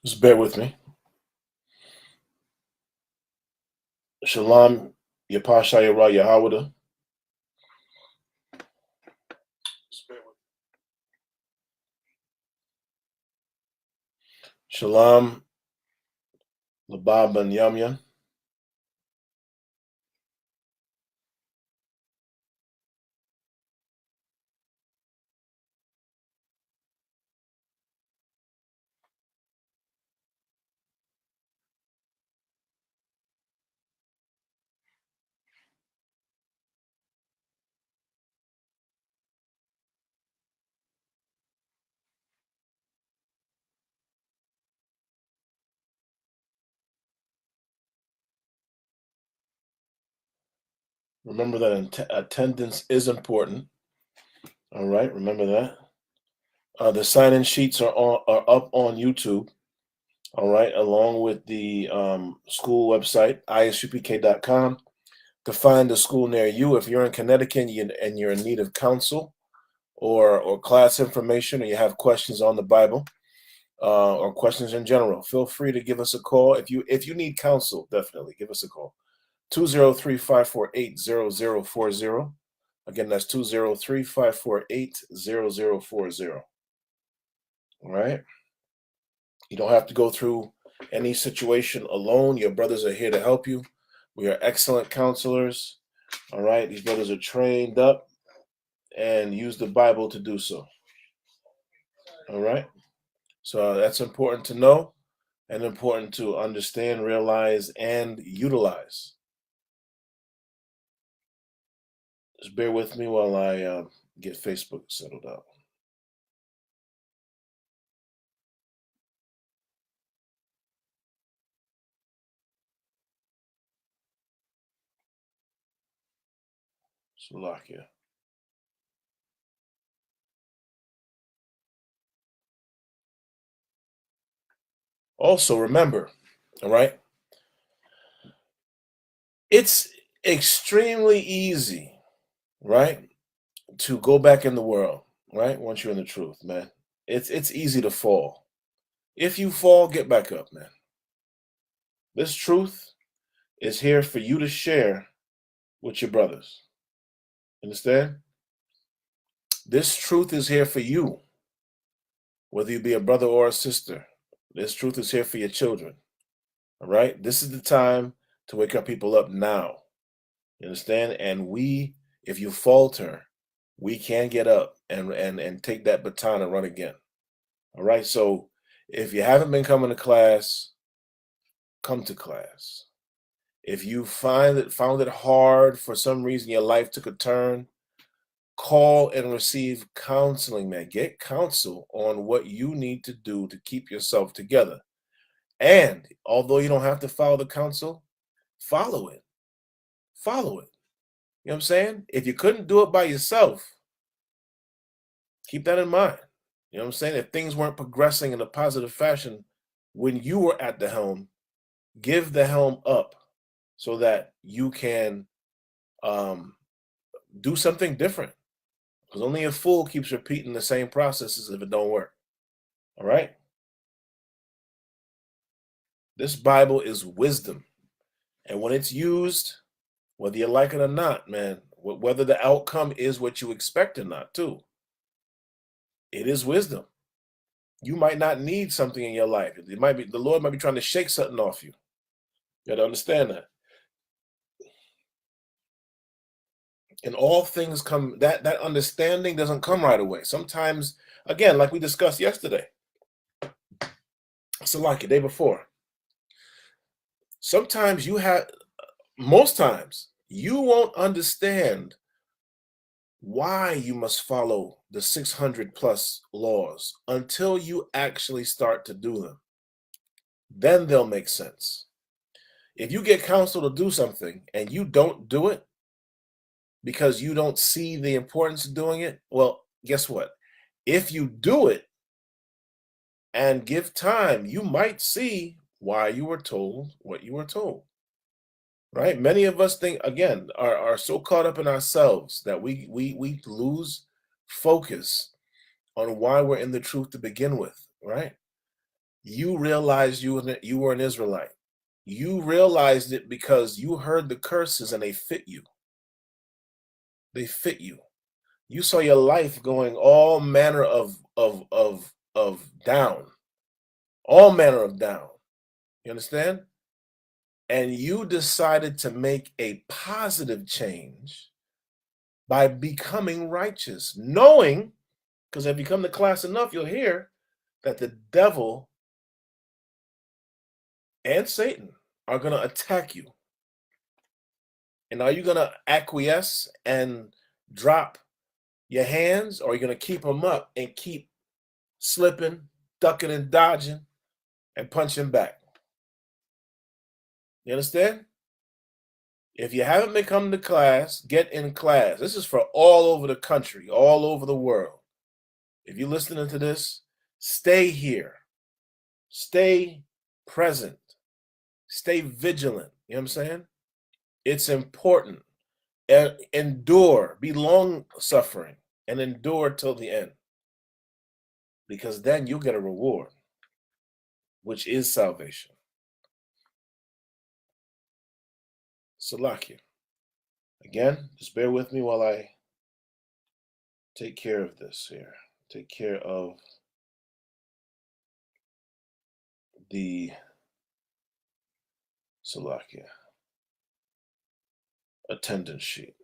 Just bear with me. Shalom, Yapasha Yara Yahawada. Shalom, Labab and Yamya. Remember that attendance is important. All right, remember that. The sign-in sheets are up on YouTube. All right, along with the school website, ishupk.com. To find a school near you, if you're in Connecticut and you're in need of counsel or class information, or you have questions on the Bible, or questions in general, feel free to give us a call. If you need counsel, definitely give us a call. 203-548-0040. Again, that's 203-548-0040. All right. You don't have to go through any situation alone. Your brothers are here to help you. We are excellent counselors. All right. These brothers are trained up and use the Bible to do so. All right. So that's important to know and important to understand, realize, and utilize. Just bear with me while I get Facebook settled out. Slovakia. Also, remember, all right, it's extremely easy, right, to go back in the world, right, once you're in the truth, man. It's easy to fall. If you fall, get back up, man. This truth is here for you to share with your brothers. Understand? This truth is here for you, whether you be a brother or a sister. This truth is here for your children. All right? This is the time to wake up people up now. You understand? And if you falter, we can get up and take that baton and run again. All right? So if you haven't been coming to class, come to class. If you found it hard for some reason, your life took a turn, call and receive counseling, man. Get counsel on what you need to do to keep yourself together. And although you don't have to follow the counsel, follow it. Follow it. You know what I'm saying? If you couldn't do it by yourself, keep that in mind. You know what I'm saying? If things weren't progressing in a positive fashion when you were at the helm, give the helm up so that you can do something different. Because only a fool keeps repeating the same processes if it don't work. All right? This Bible is wisdom. And when it's used, whether you like it or not, man, whether the outcome is what you expect or not, too, it is wisdom. You might not need something in your life. It might be the Lord might be trying to shake something off you. You got to understand that. And all things come that understanding doesn't come right away. Sometimes, again, like we discussed yesterday, so like the day before. Sometimes most times you won't understand why you must follow the 600 plus laws until you actually start to do them. Then they'll make sense. If you get counsel to do something and you don't do it because you don't see the importance of doing it, well, guess what? If you do it and give time, you might see why you were told what you were told. Right? Many of us think again are so caught up in ourselves that we lose focus on why we're in the truth to begin with, right? you realized you were an Israelite. You realized it because you heard the curses and they fit you. They fit you. You saw your life going all manner of down, all manner of down. You understand? And you decided to make a positive change by becoming righteous, knowing, because if you come to class enough, you'll hear that the devil and Satan are going to attack you. And are you going to acquiesce and drop your hands, or are you going to keep them up and keep slipping, ducking and dodging and punching back? You understand? If you haven't been coming to class, get in class. This is for all over the country, all over the world. If you're listening to this, stay here. Stay present. Stay vigilant. You know what I'm saying? It's important. Endure, be long suffering, and endure till the end. Because then you'll get a reward, which is salvation. Salakia. Again, just bear with me while I take care of this here. Take care of the Salakia attendance sheet.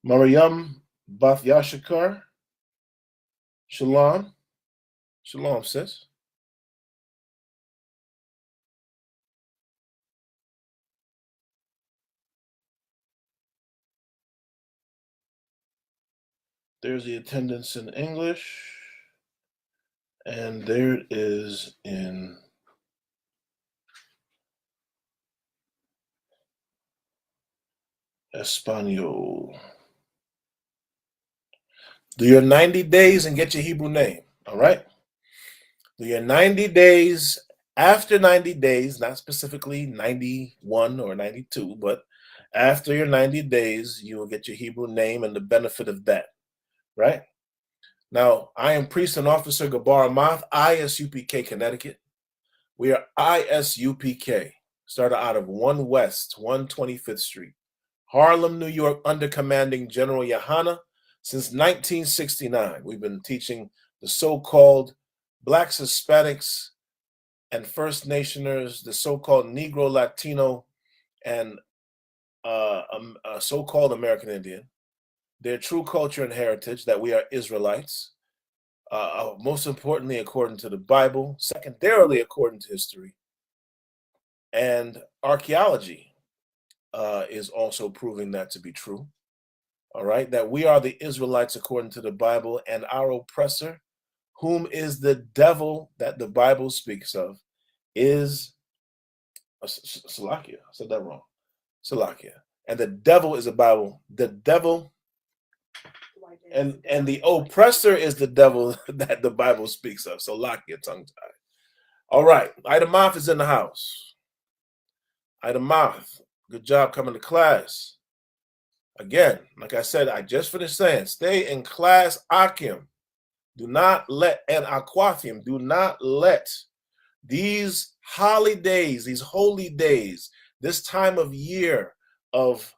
Mariam Bath Yashikar. Shalom. Shalom, sis. There's the attendance in English. And there it is in Espanol. Do your 90 days and get your Hebrew name, all right? Do your 90 days. After 90 days, not specifically 91 or 92, but after your 90 days, you will get your Hebrew name and the benefit of that, right? Now, I am Priest and Officer Gabar Amath, ISUPK, Connecticut. We are ISUPK, started out of 1 West, 125th Street, Harlem, New York, under commanding General Yohana since 1969. We've been teaching the so-called Blacks, Hispanics, and First Nationers, the so-called Negro, Latino, and so-called American Indian, their true culture and heritage, that we are Israelites, most importantly, according to the Bible, secondarily, according to history, and archaeology is also proving that to be true. All right, that we are the Israelites according to the Bible, and our oppressor, whom is the devil that the Bible speaks of, is Salakia. I said that wrong. Salakia. And the devil is the Bible. The devil and the oppressor is the devil that the Bible speaks of. Salakia, tongue tied. All right. Ida Moth is in the house. Ida Moth, good job coming to class. Again, like I said, I just finished saying, stay in class, Akim. Do not let, and Aquathim, do not let these holidays, these holy days, this time of year of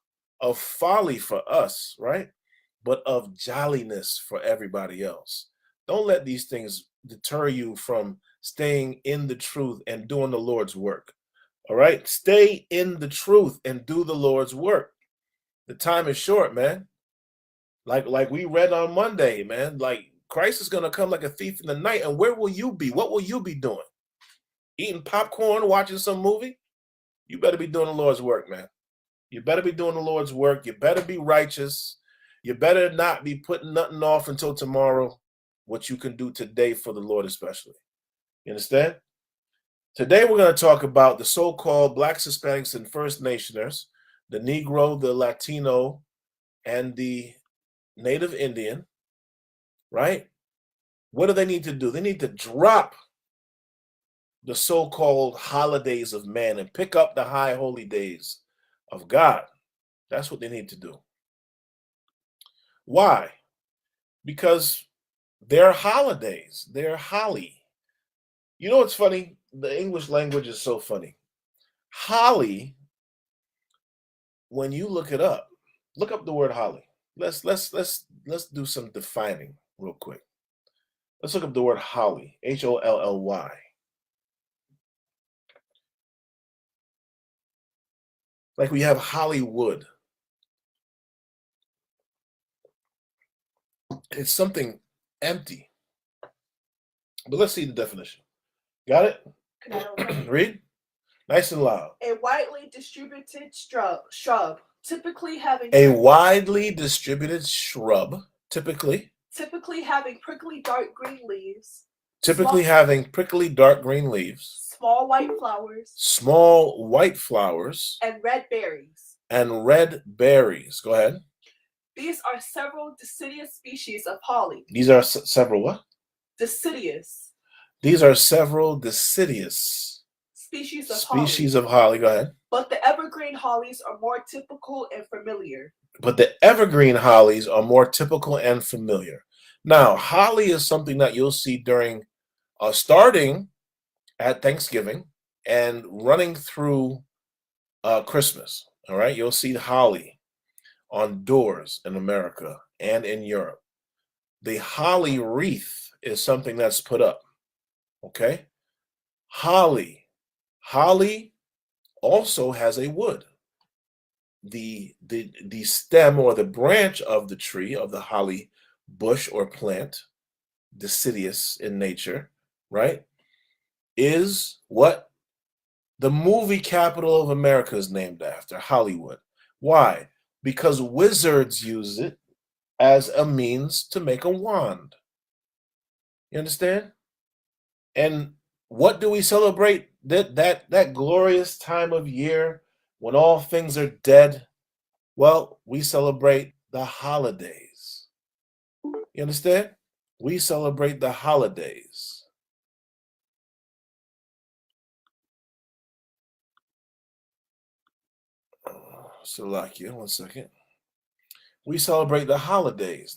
folly for us, right? But of jolliness for everybody else. Don't let these things deter you from staying in the truth and doing the Lord's work. All right? Stay in the truth and do the Lord's work. The time is short, man. Like we read on Monday, man. Like Christ is going to come like a thief in the night. And where will you be? What will you be doing? Eating popcorn, watching some movie? You better be doing the Lord's work, man. You better be doing the Lord's work. You better be righteous. You better not be putting nothing off until tomorrow, what you can do today for the Lord especially. You understand? Today we're going to talk about the so-called Blacks, Hispanics, and First Nationers, the Negro, the Latino, and the Native Indian, right? What do they need to do? They need to drop the so-called holidays of man and pick up the high holy days of God. That's what they need to do. Why? Because they're holidays. They're holly. You know what's funny? The English language is so funny. Holly, when you look it up, look up the word holly. Let's do some defining real quick. Let's look up the word holly. HOLLY. Like we have Hollywood. It's something empty. But let's see the definition. Got it? Read. Nice and loud. A widely distributed shrub, typically having typically having prickly dark green leaves. Small white flowers. And red berries. Go ahead. These are several deciduous species of holly. These are several what? Deciduous. These are several deciduous species of holly. Go ahead. But the evergreen hollies are more typical and familiar. Now, holly is something that you'll see during, starting at Thanksgiving and running through Christmas. All right, you'll see holly on doors in America and in Europe. The holly wreath is something that's put up. Okay, holly also has a wood. The stem or the branch of the tree of the holly bush or plant, deciduous in nature, right, is what the movie capital of America is named after, Hollywood. Why? Because wizards use it as a means to make a wand. You understand? And what do we celebrate that glorious time of year when all things are dead? Well, we celebrate the holidays. You understand? We celebrate the holidays. Slovakia, 1 second. We celebrate the holidays.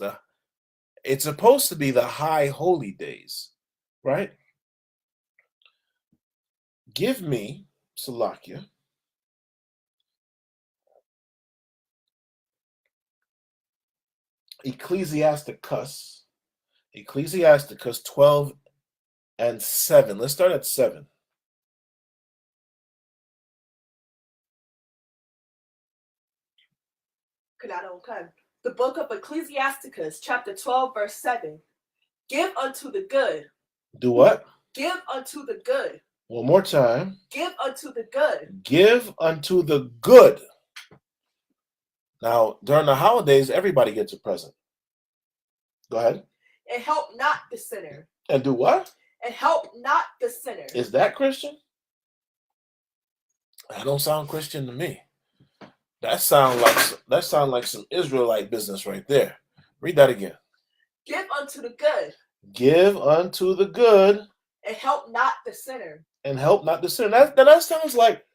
It's supposed to be the high holy days, right? Give me, Slovakia, Ecclesiasticus 12 and 7. Let's start at 7. The book of Ecclesiasticus, chapter 12, verse 7. Give unto the good. Do what? Give unto the good. One more time. Give unto the good. Give unto the good. Now, during the holidays, everybody gets a present. Go ahead. And help not the sinner. And do what? And help not the sinner. Is that Christian? That don't sound Christian to me. That sound like some Israelite business right there. Read that again. Give unto the good. Give unto the good. And help not the sinner. And help not the sinner. That sounds like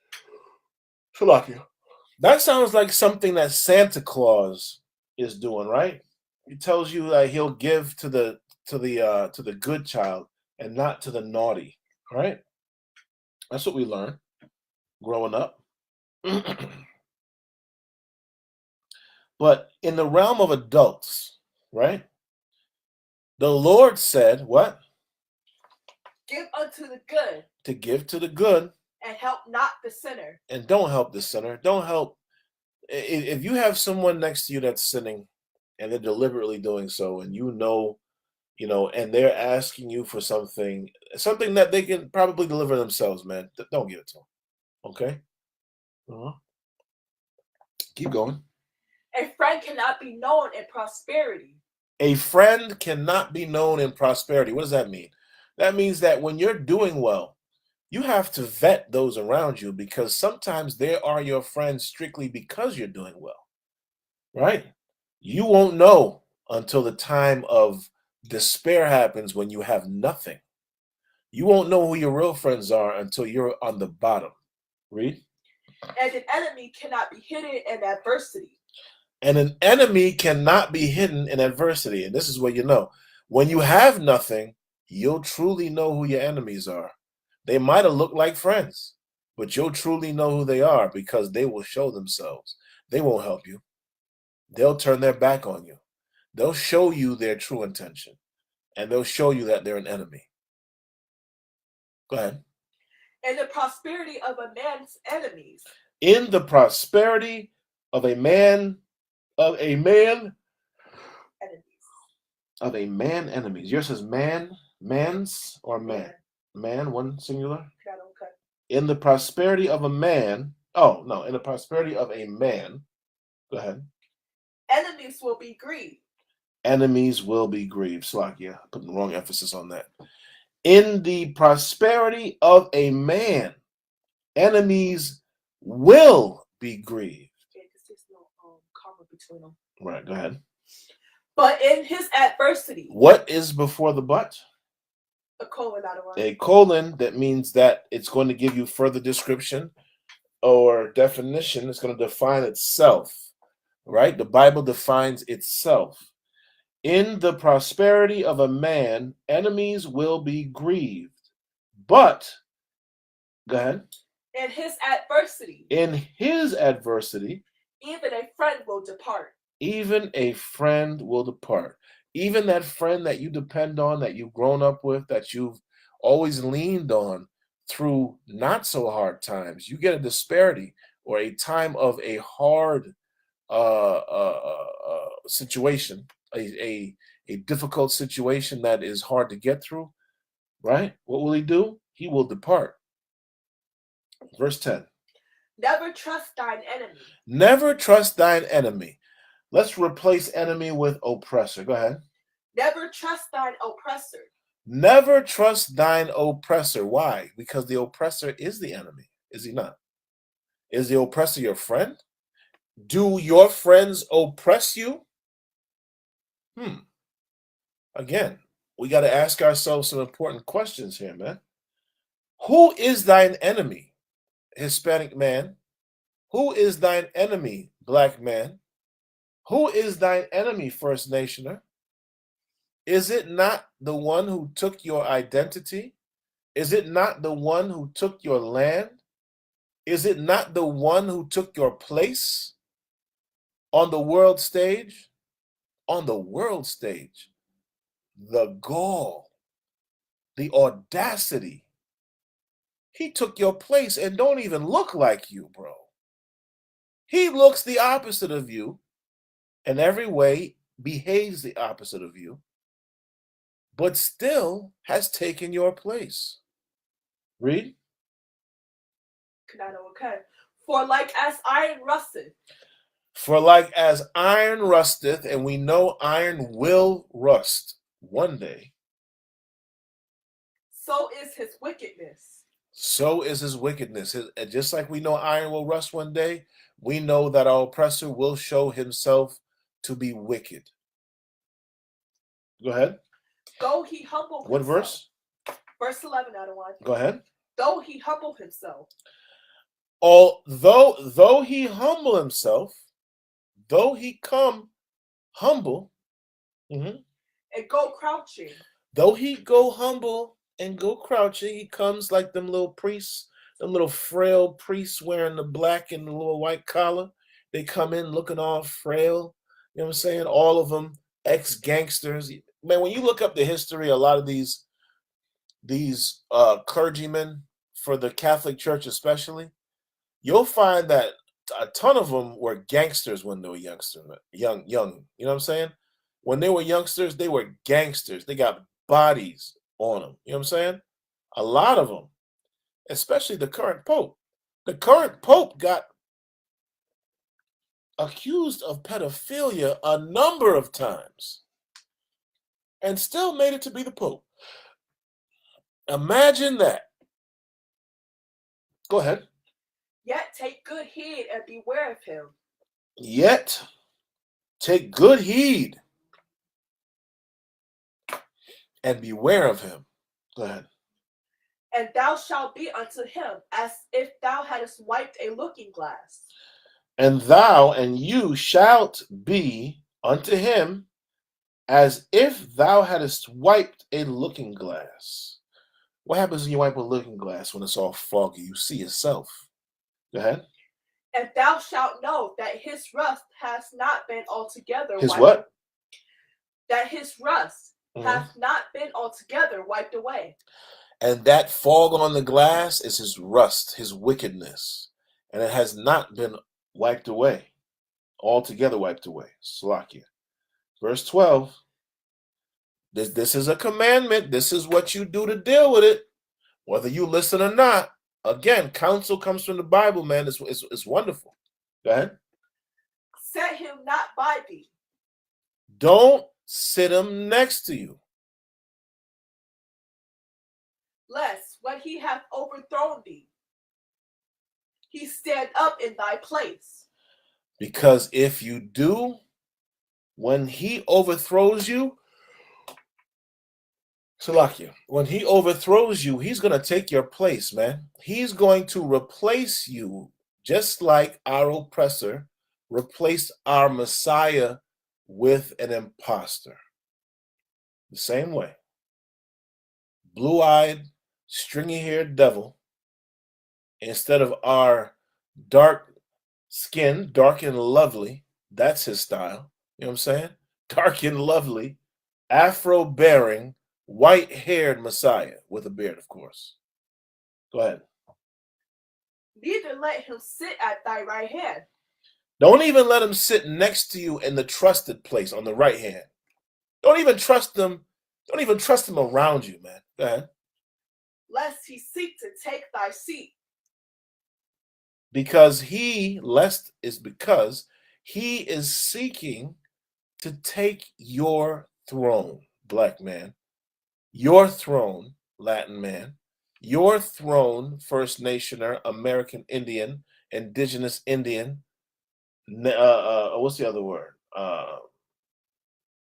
Shalakia. That sounds like something that Santa Claus is doing, right? He tells you that he'll give to the good child and not to the naughty, right? That's what we learn growing up. But in the realm of adults, right? The Lord said, what? Give unto the good. To give to the good. And help not the sinner. And don't help the sinner. Don't help. If you have someone next to you that's sinning and they're deliberately doing so, and you know, and they're asking you for something that they can probably deliver themselves, man, don't give it to them. Okay? Keep going. A friend cannot be known in prosperity. A friend cannot be known in prosperity. What does that mean? That means that when you're doing well, you have to vet those around you, because sometimes they are your friends strictly because you're doing well, right? You won't know until the time of despair happens when you have nothing. You won't know who your real friends are until you're on the bottom. Read. And an enemy cannot be hidden in adversity. And an enemy cannot be hidden in adversity. And this is what you know. When you have nothing, you'll truly know who your enemies are. They might have looked like friends, but you'll truly know who they are because they will show themselves. They won't help you. They'll turn their back on you. They'll show you their true intention, and they'll show you that they're an enemy. Go ahead. In the prosperity of a man's enemies. In the prosperity of a man enemies. Enemies. Yours says man's or man? Man, one singular? Okay. In the prosperity of a man. Oh, no, in the prosperity of a man. Go ahead. Enemies will be grieved. Enemies will be grieved. Slakia, putting the wrong emphasis on that. In the prosperity of a man, enemies will be grieved. Yeah, because there's no comma between them. Right, go ahead. But in his adversity. What is before the but? A colon, not a word. A colon, that means that it's going to give you further description or definition. It's going to define itself, right? The Bible defines itself. In the prosperity of a man, enemies will be grieved. But, go ahead. In his adversity. In his adversity. Even a friend will depart. Even a friend will depart. Even that friend that you depend on, that you've grown up with, that you've always leaned on through not so hard times. You get a disparity or a time of a hard situation, a difficult situation that is hard to get through, right? What will he do? He will depart. Verse 10. Never trust thine enemy. Never trust thine enemy. Let's replace enemy with oppressor. Go ahead. Never trust thine oppressor. Never trust thine oppressor. Why? Because the oppressor is the enemy. Is he not? Is the oppressor your friend? Do your friends oppress you? Again, we got to ask ourselves some important questions here, man. Who is thine enemy, Hispanic man? Who is thine enemy, Black man? Who is thine enemy, First Nationer? Is it not the one who took your identity? Is it not the one who took your land? Is it not the one who took your place on the world stage? On the world stage, the gall, the audacity. He took your place and don't even look like you, bro. He looks the opposite of you, in every way behaves the opposite of you, but still has taken your place. Read. Okay. For like as iron rusteth. For like as iron rusteth, and we know iron will rust one day. So is his wickedness. So is his wickedness. And just like we know iron will rust one day, we know that our oppressor will show himself to be wicked. Go ahead. Though he humble himself. What verse? Verse 11 out of 1. Go ahead. Though he humble himself. Though he humble himself, though he come humble, and go crouching. Though he go humble and go crouching, he comes like them little priests, them little frail priests wearing the black and the little white collar. They come in looking all frail. You know what I'm saying? All of them ex-gangsters. Man, when you look up the history, a lot of these clergymen for the Catholic Church especially, you'll find that a ton of them were gangsters when they were young. You know what I'm saying? When they were youngsters, they were gangsters. They got bodies on them. You know what I'm saying? A lot of them, especially the current Pope. The current Pope got accused of pedophilia a number of times and still made it to be the Pope. Imagine that. Go ahead. Yet take good heed and beware of him. Yet take good heed and beware of him. Go ahead. And thou shalt be unto him as if thou hadst wiped a looking glass. And thou and you shalt be unto him as if thou hadst wiped a looking glass. What happens when you wipe a looking glass when it's all foggy? You see yourself. Go ahead. And thou shalt know that his rust has not been altogether His wiped. what? That his rust hath not been altogether wiped away. And that fog on the glass is his rust, his wickedness. And it has not been wiped away, altogether wiped away. Salakia. Verse 12. This is a commandment. This is what you do to deal with it, whether you listen or not. Again, counsel comes from the Bible, man. It's wonderful. Go ahead. Set him not by thee. Don't sit him next to you. Lest when he hath overthrown thee, he stand up in thy place. Because if you do, when he overthrows you, Salakia, when he overthrows you, he's going to take your place, man. He's going to replace you just like our oppressor replaced our Messiah with an imposter. The same way. Blue-eyed, stringy-haired devil, instead of our dark skin, dark and lovely, that's his style. You know what I'm saying? Dark and lovely, afro-bearing, white-haired Messiah with a beard, of course. Go ahead. Neither let him sit at thy right hand. Don't even let him sit next to you in the trusted place on the right hand. Don't even trust him. Don't even trust him around you, man. Go ahead. Lest he seek to take thy seat. Because he is seeking to take your throne, black man. Your throne, Latin man. Your throne, First Nationer, American Indian, Indigenous Indian. What's the other word? You know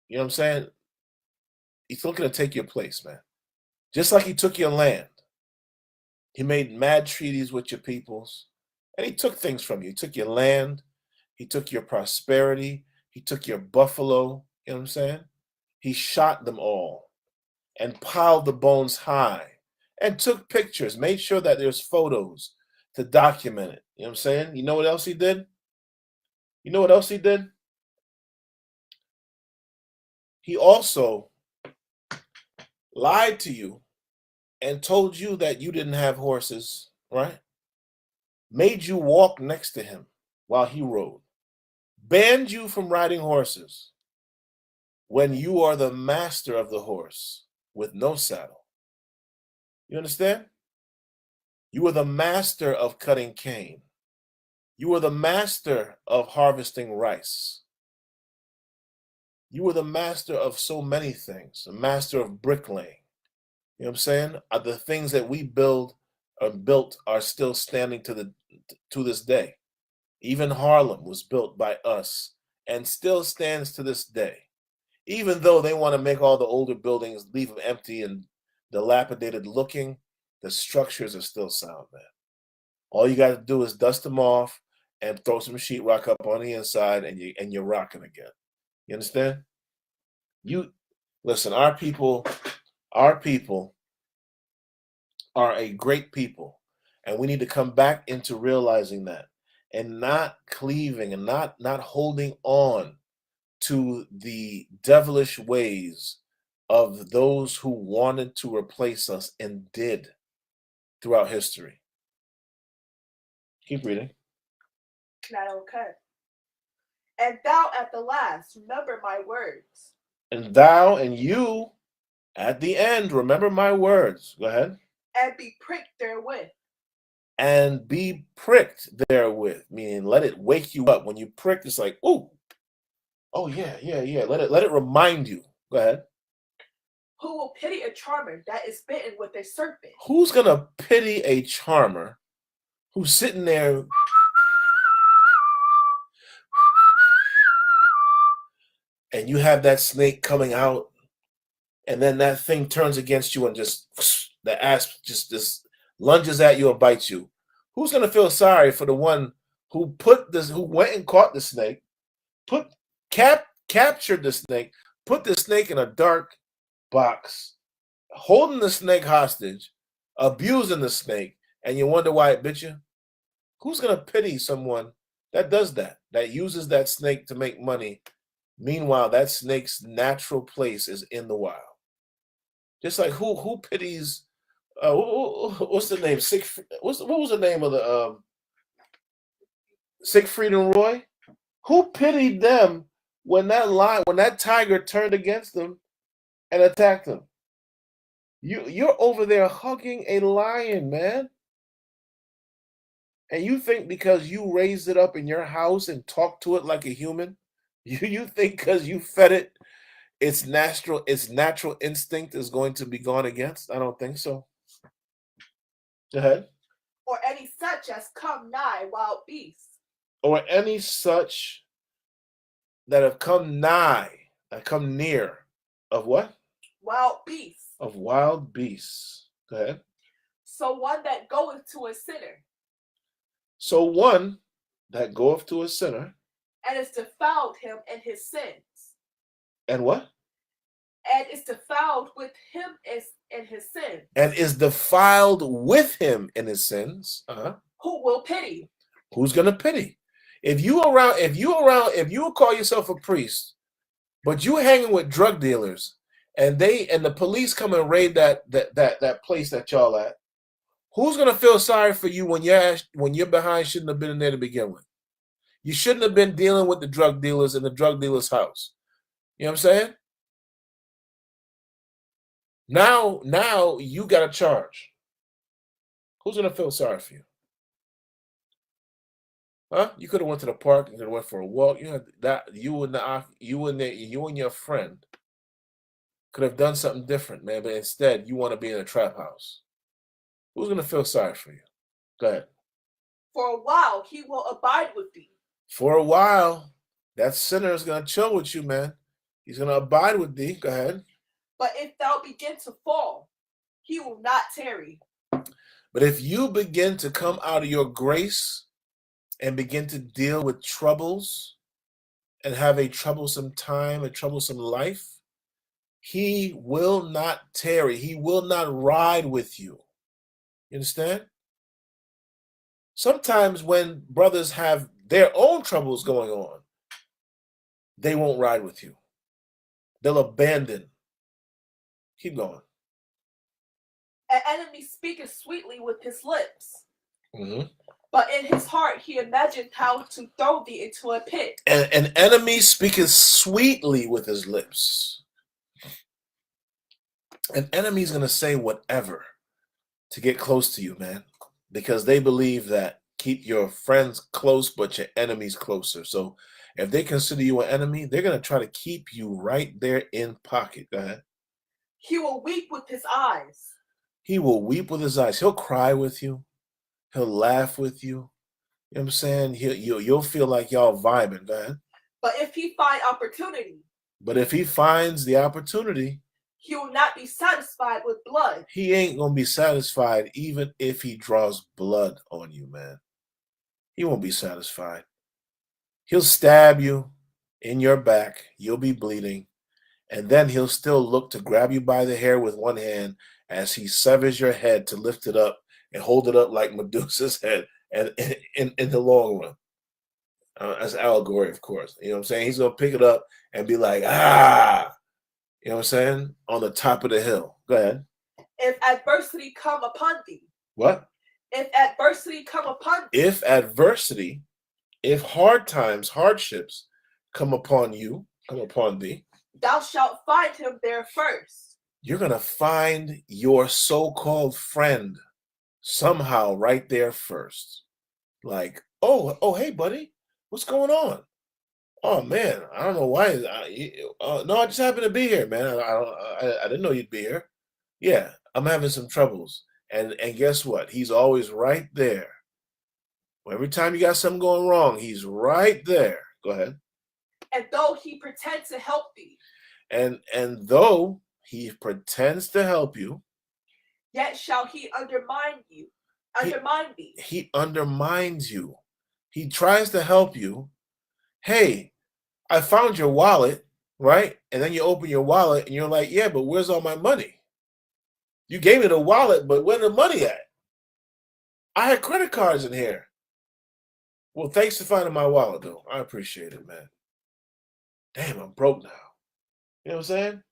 what I'm saying? He's looking to take your place, man. Just like he took your land. He made mad treaties with your peoples. And he took things from you. He took your land. He took your prosperity. He took your buffalo. You know what I'm saying? He shot them all and piled the bones high and took pictures, made sure that there's photos to document it. You know what I'm saying? You know what else he did? You know what else he did? He also lied to you and told you that you didn't have horses, right? Made you walk next to him while he rode. Banned you from riding horses when you are the master of the horse with no saddle. You understand? You were the master of cutting cane. You were the master of harvesting rice. You were the master of so many things, the master of bricklaying. You know what I'm saying? The things that we built are still standing to this day. Even Harlem was built by us and still stands to this day. Even though they want to make all the older buildings, leave them empty and dilapidated looking, the structures are still sound, man. All you got to do is dust them off and throw some sheetrock up on the inside, and you're rocking again. You understand? You listen. Our people are a great people, and we need to come back into realizing that, and not cleaving and not holding on to the devilish ways of those who wanted to replace us and did throughout history. Keep reading. Not okay. And thou at the last, remember my words. And thou and you at the end, remember my words. Go ahead. And be pricked therewith. And be pricked therewith, meaning let it wake you up. When you prick, it's like, ooh, oh yeah. Let it remind you. Go ahead. Who will pity a charmer that is bitten with a serpent? Who's gonna pity a charmer who's sitting there and you have that snake coming out, and then that thing turns against you and just the asp just lunges at you or bites you, who's going to feel sorry for the one who went and caught the snake, captured the snake, put the snake in a dark box, holding the snake hostage, abusing the snake, and you wonder why it bit you? Who's going to pity someone that does that uses that snake to make money? Meanwhile, that snake's natural place is in the wild. Just like who pities? What's the name? What was the name of the Siegfried and Roy? Who pitied them when that tiger turned against them and attacked them? You're over there hugging a lion, man. And you think because you raised it up in your house and talked to it like a human, you think because you fed it, its natural instinct is going to be gone against? I don't think so. Go ahead. Or any such as come nigh wild beasts. Or any such that have come nigh, that come near of what? Wild beasts. Of wild beasts. Go ahead. So one that goeth to a sinner. So one that goeth to a sinner. And is defiled him in his sins. And what? And is defiled with him in his sins. And is defiled with him in his sins. Who will pity? Who's gonna pity? If you call yourself a priest, but you hanging with drug dealers, and the police come and raid that place that y'all at, who's gonna feel sorry for you when your behind shouldn't have been in there to begin with? You shouldn't have been dealing with the drug dealers in the drug dealer's house. You know what I'm saying? Now you got a charge. Who's gonna feel sorry for you? Huh? You could have went to the park. You could have went for a walk. You and your friend could have done something different, man. But instead, you want to be in a trap house. Who's gonna feel sorry for you? Go ahead. For a while, he will abide with thee. For a while, that sinner is gonna chill with you, man. He's gonna abide with thee. Go ahead. But if thou begin to fall, he will not tarry. But if you begin to come out of your grace and begin to deal with troubles and have a troublesome time, a troublesome life, he will not tarry. He will not ride with you. You understand? Sometimes when brothers have their own troubles going on, they won't ride with you. They'll abandon. Keep going. An enemy speaketh sweetly with his lips. Mm-hmm. But in his heart he imagined how to throw thee into a pit. An enemy speaketh sweetly with his lips. An enemy's going to say whatever to get close to you, man, because they believe that keep your friends close, but your enemies closer. So if they consider you an enemy, they're going to try to keep you right there in pocket. Go ahead. He will weep with his eyes. He will weep with his eyes. He'll cry with you. He'll laugh with you. You know what I'm saying? You'll feel like y'all vibing. Go ahead. But if he find opportunity. But if he finds the opportunity. He will not be satisfied with blood. He ain't going to be satisfied even if he draws blood on you, man. He won't be satisfied. He'll stab you in your back. You'll be bleeding. And then he'll still look to grab you by the hair with one hand as he severs your head to lift it up and hold it up like Medusa's head and in the long run. As allegory, of course. You know what I'm saying? He's going to pick it up and be like, ah. You know what I'm saying? On the top of the hill. Go ahead. If adversity come upon thee. What? If adversity come upon thee. If adversity, if hard times, hardships come upon you, come upon thee. Thou shalt find him there first. You're going to find your so-called friend somehow right there first. Like, oh, hey, buddy, what's going on? Oh man, I don't know why. No, I just happened to be here, man. I didn't know you'd be here. Yeah, I'm having some troubles, and guess what? He's always right there. Every time you got something going wrong, he's right there. Go ahead. And though he pretends to help thee, and though he pretends to help you, Yet shall he undermine you, undermine thee. He undermines you. He tries to help you. Hey, I found your wallet, right? And then you open your wallet and you're like, yeah, but where's all my money? You gave me the wallet, but where's the money at? I had credit cards in here. Well, thanks for finding my wallet, though. I appreciate it, man. Damn, I'm broke now. You know what I'm saying?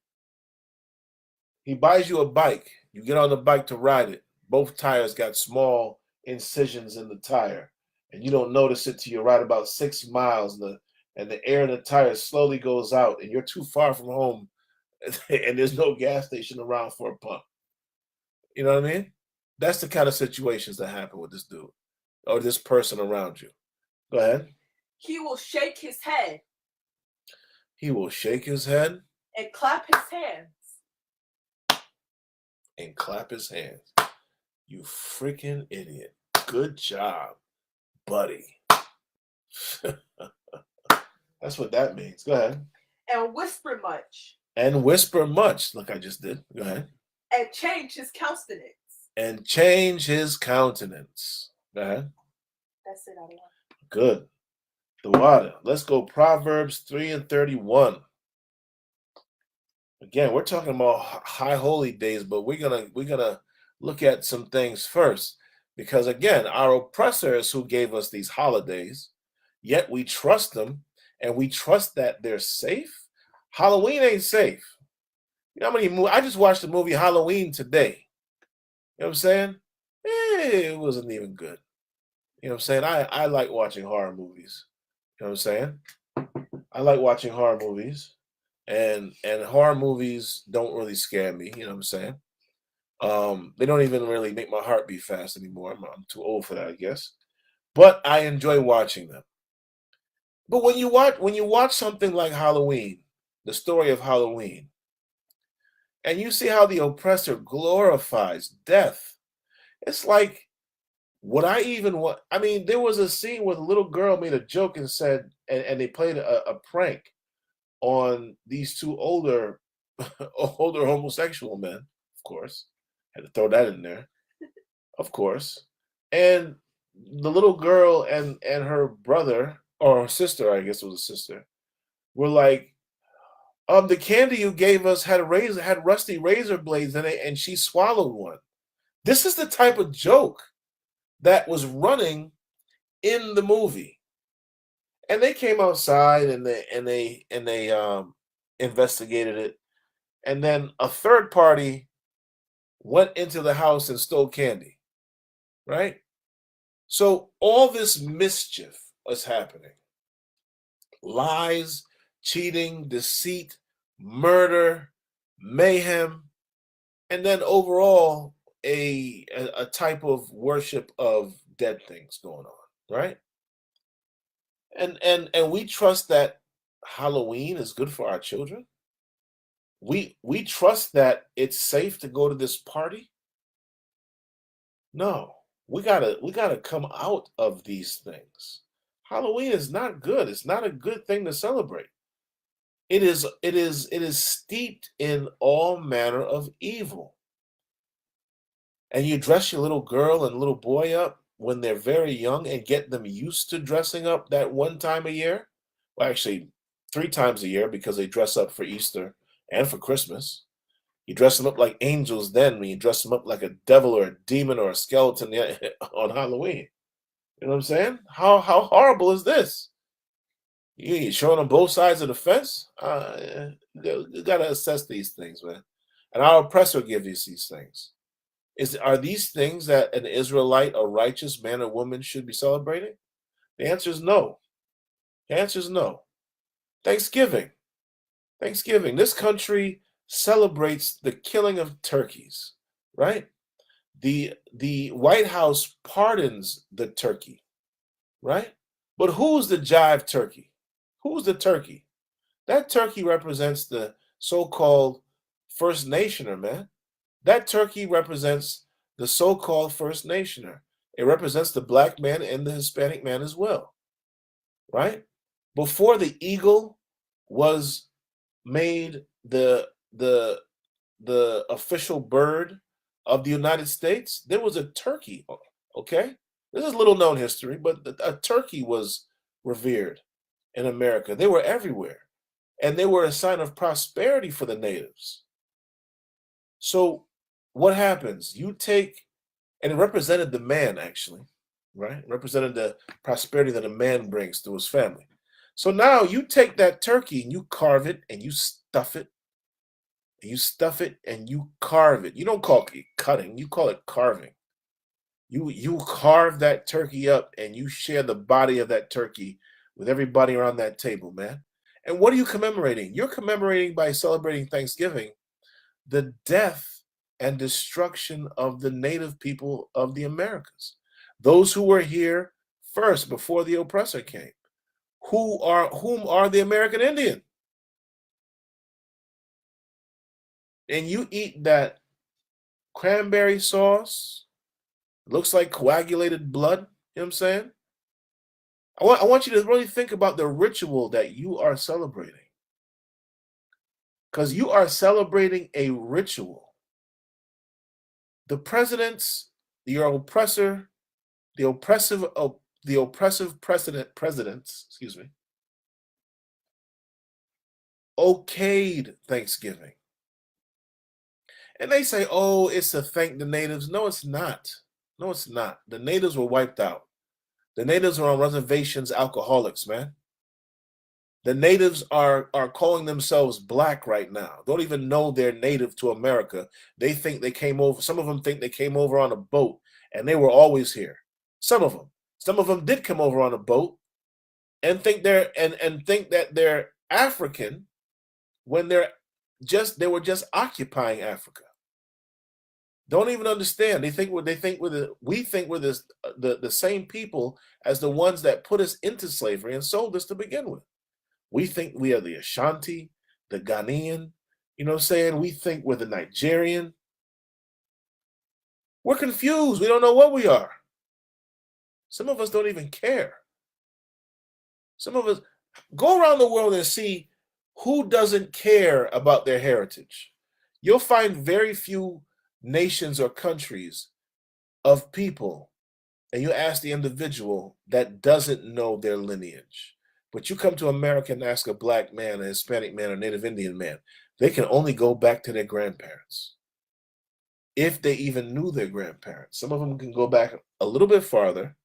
He buys you a bike. You get on the bike to ride it. Both tires got small incisions in the tire, and you don't notice it till you ride about 6 miles, and the air in the tire slowly goes out, and you're too far from home, and there's no gas station around for a pump. You know what I mean? That's the kind of situations that happen with this dude or this person around you. Go ahead. He will shake his head. He will shake his head and clap his hands. And clap his hands. You freaking idiot. Good job, buddy. That's what that means. Go ahead. And whisper much. And whisper much, like I just did. Go ahead. And change his countenance. And change his countenance. Go ahead. That's it, Ariana. Good. The water. Let's go Proverbs 3:31. Again, we're talking about high holy days, but we're gonna look at some things first, because again, our oppressors who gave us these holidays, yet we trust them and we trust that they're safe. Halloween ain't safe. You know how many I just watched the movie Halloween today. You know what I'm saying? It wasn't even good. You know what I'm saying? I like watching horror movies. You know what I'm saying? I like watching horror movies. And horror movies don't really scare me, you know what I'm saying? They don't even really make my heart beat fast anymore. I'm too old for that, I guess. But I enjoy watching them. But when you watch something like Halloween, the story of Halloween, and you see how the oppressor glorifies death, it's like, would I even want? I mean, there was a scene where the little girl made a joke and said, and they played a prank on these two older homosexual men, of course. Had to throw that in there, of course. And the little girl and her brother, or her sister, I guess it was a sister, were like, the candy you gave us had rusty razor blades in it, and she swallowed one. This is the type of joke that was running in the movie. And they came outside and they investigated it. And then a third party went into the house and stole candy, right? So all this mischief was happening. Lies, cheating, deceit, murder, mayhem, and then overall a type of worship of dead things going on, right? And we trust that Halloween is good for our children. We trust that it's safe to go to this party. No, we gotta come out of these things. Halloween is not good. It's not a good thing to celebrate. It is steeped in all manner of evil. And you dress your little girl and little boy up when they're very young and get them used to dressing up that one time a year. Well, actually, 3 times a year, because they dress up for Easter and for Christmas. You dress them up like angels then, when you dress them up like a devil or a demon or a skeleton on Halloween. You know what I'm saying? How horrible is this? You showing them both sides of the fence? You gotta assess these things, man. And our oppressor gives us these things. Are these things that an Israelite, a righteous man or woman, should be celebrating? The answer is no. The answer is no. Thanksgiving. This country celebrates the killing of turkeys, right? The White House pardons the turkey, right? But who's the jive turkey? Who's the turkey? That turkey represents the so-called First Nationer, man. That turkey represents the so-called First Nationer. It represents the black man and the Hispanic man as well, right? Before the eagle was made the official bird of the United States, there was a turkey. Okay, this is little known history, but a turkey was revered in America. They were everywhere, and they were a sign of prosperity for the natives. So, what happens? You take, and it represented the man actually, right? It represented the prosperity that a man brings to his family. So now you take that turkey and you carve it and you stuff it and you stuff it and you carve it. You don't call it cutting, you call it carving. You carve that turkey up and you share the body of that turkey with everybody around that table, man. And what are you commemorating? You're commemorating by celebrating Thanksgiving the death and destruction of the native people of the Americas. Those who were here first before the oppressor came. Whom are the American Indian? And you eat that cranberry sauce, looks like coagulated blood, you know what I'm saying? I want you to really think about the ritual that you are celebrating. Because you are celebrating a ritual. The presidents, your oppressor, the oppressive presidents, excuse me, okayed Thanksgiving. And they say, oh, it's to thank the natives. No, it's not. No, it's not. The natives were wiped out. The natives are on reservations, alcoholics, man. The natives are calling themselves black right now. Don't even know they're native to America. They think they came over. Some of them think they came over on a boat and they were always here. Some of them. Some of them did come over on a boat and think think that they're African when they were just occupying Africa. Don't even understand. We think we're the same people as the ones that put us into slavery and sold us to begin with. We think we are the Ashanti, the Ghanaian, you know what I'm saying? We think we're the Nigerian. We're confused. We don't know what we are. Some of us don't even care. Some of us go around the world and see who doesn't care about their heritage. You'll find very few nations or countries of people, and you ask the individual that doesn't know their lineage. But you come to America and ask a black man, a Hispanic man, a Native Indian man, they can only go back to their grandparents, if they even knew their grandparents. Some of them can go back a little bit farther,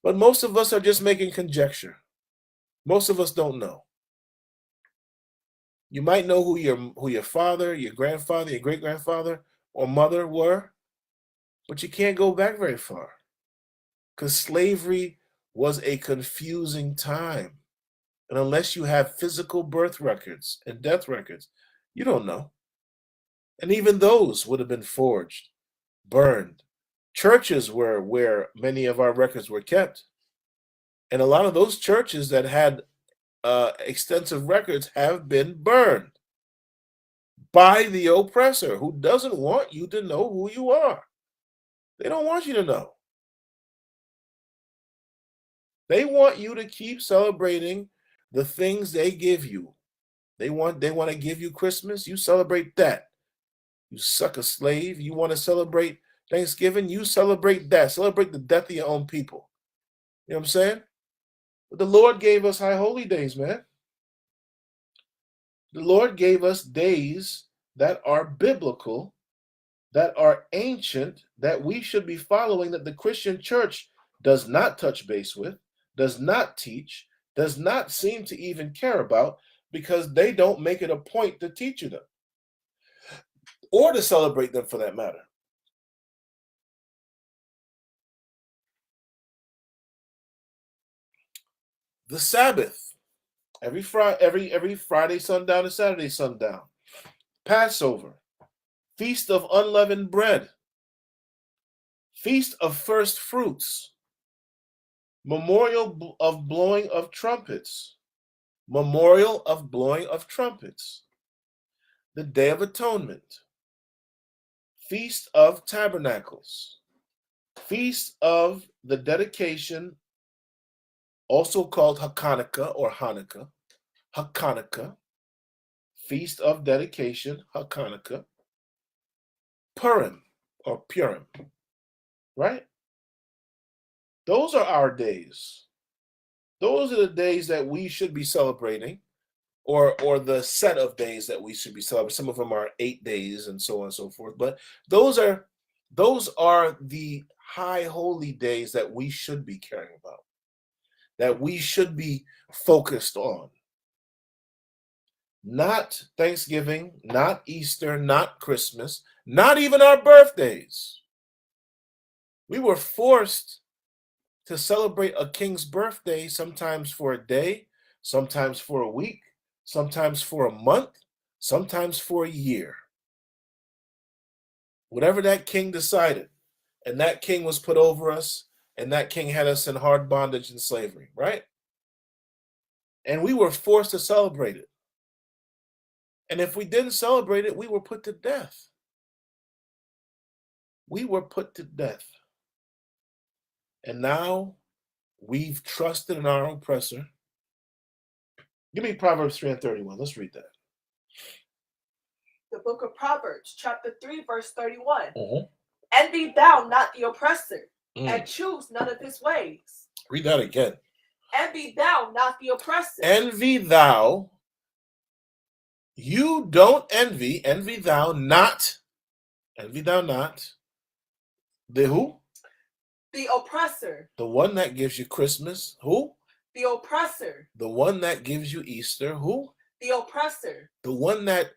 but most of us are just making conjecture. Most of us don't know. You might know who your father, your grandfather, your great-grandfather, or mother were, but you can't go back very far because slavery was a confusing time. And unless you have physical birth records and death records, you don't know. And even those would have been forged, burned. Churches were where many of our records were kept. And a lot of those churches that had extensive records have been burned by the oppressor who doesn't want you to know who you are. They don't want you to know. They want you to keep celebrating the things they give you. They want to give you Christmas, you celebrate that. You suck a slave. You want to celebrate Thanksgiving, you celebrate that. Celebrate the death of your own people. You know what I'm saying? But the Lord gave us high holy days, man. The Lord gave us days that are biblical, that are ancient, that we should be following, that the Christian church does not touch base with, does not teach, does not seem to even care about, because they don't make it a point to teach you them or to celebrate them for that matter. The Sabbath, every Friday sundown and Saturday sundown. Passover, Feast of Unleavened Bread, Feast of First Fruits, Memorial of Blowing of Trumpets, Memorial of Blowing of Trumpets, the Day of Atonement, Feast of Tabernacles, Feast of the Dedication, also called HaKanikah or Hanukkah, HaKanikah, Feast of Dedication, HaKanikah, Purim, or Purim, right? Those are our days. Those are the days that we should be celebrating, or the set of days that we should be celebrating. Some of them are 8 days and so on and so forth. But those are the high holy days that we should be caring about, that we should be focused on. Not Thanksgiving, not Easter, not Christmas, not even our birthdays. We were forced to celebrate a king's birthday, sometimes for a day, sometimes for a week, sometimes for a month, sometimes for a year. Whatever that king decided, and that king was put over us, and that king had us in hard bondage and slavery, right? And we were forced to celebrate it. And if we didn't celebrate it, we were put to death. We were put to death. And now we've trusted in our oppressor. Give me Proverbs 3:31. Let's read that. The book of Proverbs, chapter 3, verse 31. Mhm. Envy thou not the oppressor, Mm. and choose none of his ways. Read that again. Envy thou not the oppressor. Envy thou. You don't envy. Envy thou not. Envy thou not. The who? The oppressor. The one that gives you Christmas. Who? The oppressor. The one that gives you Easter. Who? The oppressor. The one that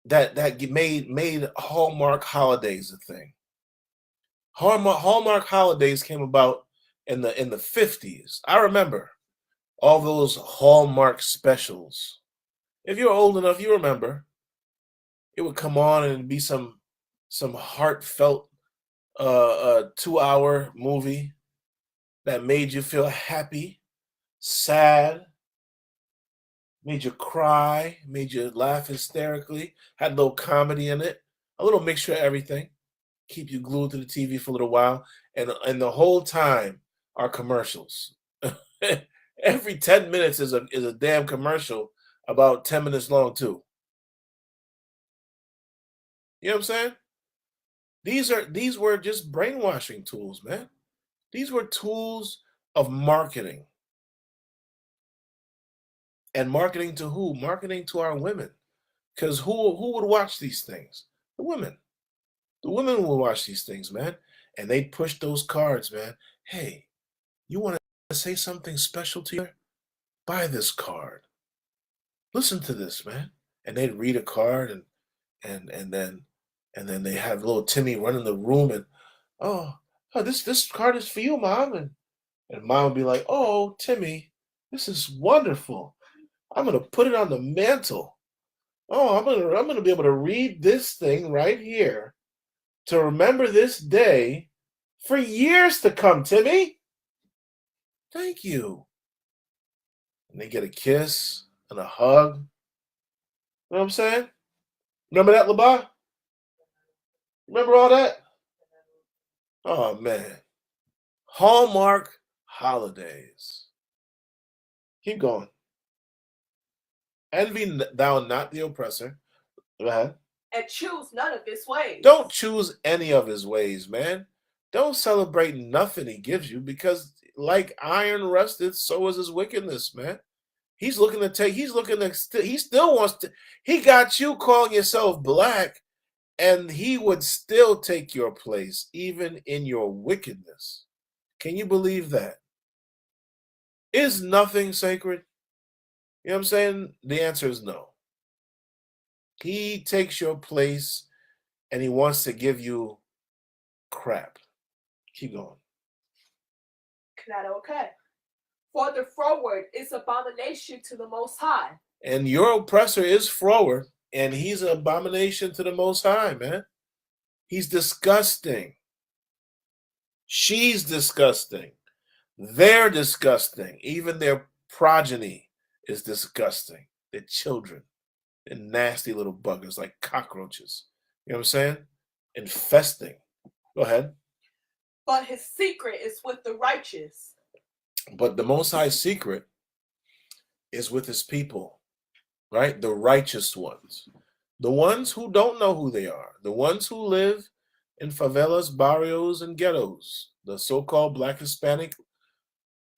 made Hallmark holidays a thing. Hallmark holidays came about in the 50s. I remember all those Hallmark specials. If you're old enough, you remember. It would come on and it'd be some heartfelt 2-hour movie that made you feel happy, sad, made you cry, made you laugh hysterically, had a little comedy in it, a little mixture of everything, keep you glued to the TV for a little while, and the whole time are commercials. Every 10 minutes is a damn commercial, about 10 minutes long too. You know what I'm saying? These were just brainwashing tools, man. These were tools of marketing. And marketing to who? Marketing to our women. Because who would watch these things? The women. The women will watch these things, man. And they push those cards, man. Hey, you want to say something special to you? Buy this card. Listen to this, man. And they'd read a card and then they have little Timmy run in the room and oh this card is for you, Mom. And Mom would be like, oh, Timmy, this is wonderful. I'm gonna put it on the mantle. Oh, I'm gonna be able to read this thing right here to remember this day for years to come, Timmy. Thank you. And they get a kiss and a hug. You know what I'm saying? Remember that, LaBa? Remember all that? Oh man. Hallmark holidays. Keep going. Envy thou not the oppressor. Go ahead. And choose none of his ways. Don't choose any of his ways, man. Don't celebrate nothing he gives you, because like iron rusted, so is his wickedness, man. He still wants to, he got you calling yourself black, and he would still take your place, even in your wickedness. Can you believe that? Is nothing sacred? You know what I'm saying? The answer is no. He takes your place and he wants to give you crap. Keep going. Okay. For the froward is abomination to the Most High. And your oppressor is froward, and he's an abomination to the Most High, man. He's disgusting. She's disgusting. They're disgusting. Even their progeny is disgusting. Their children. They're nasty little buggers like cockroaches. You know what I'm saying? Infesting. Go ahead. But his secret is with the righteous. But the Most High's secret is with his people, right? The righteous ones. The ones who don't know who they are. The ones who live in favelas, barrios, and ghettos. The so-called Black, Hispanic,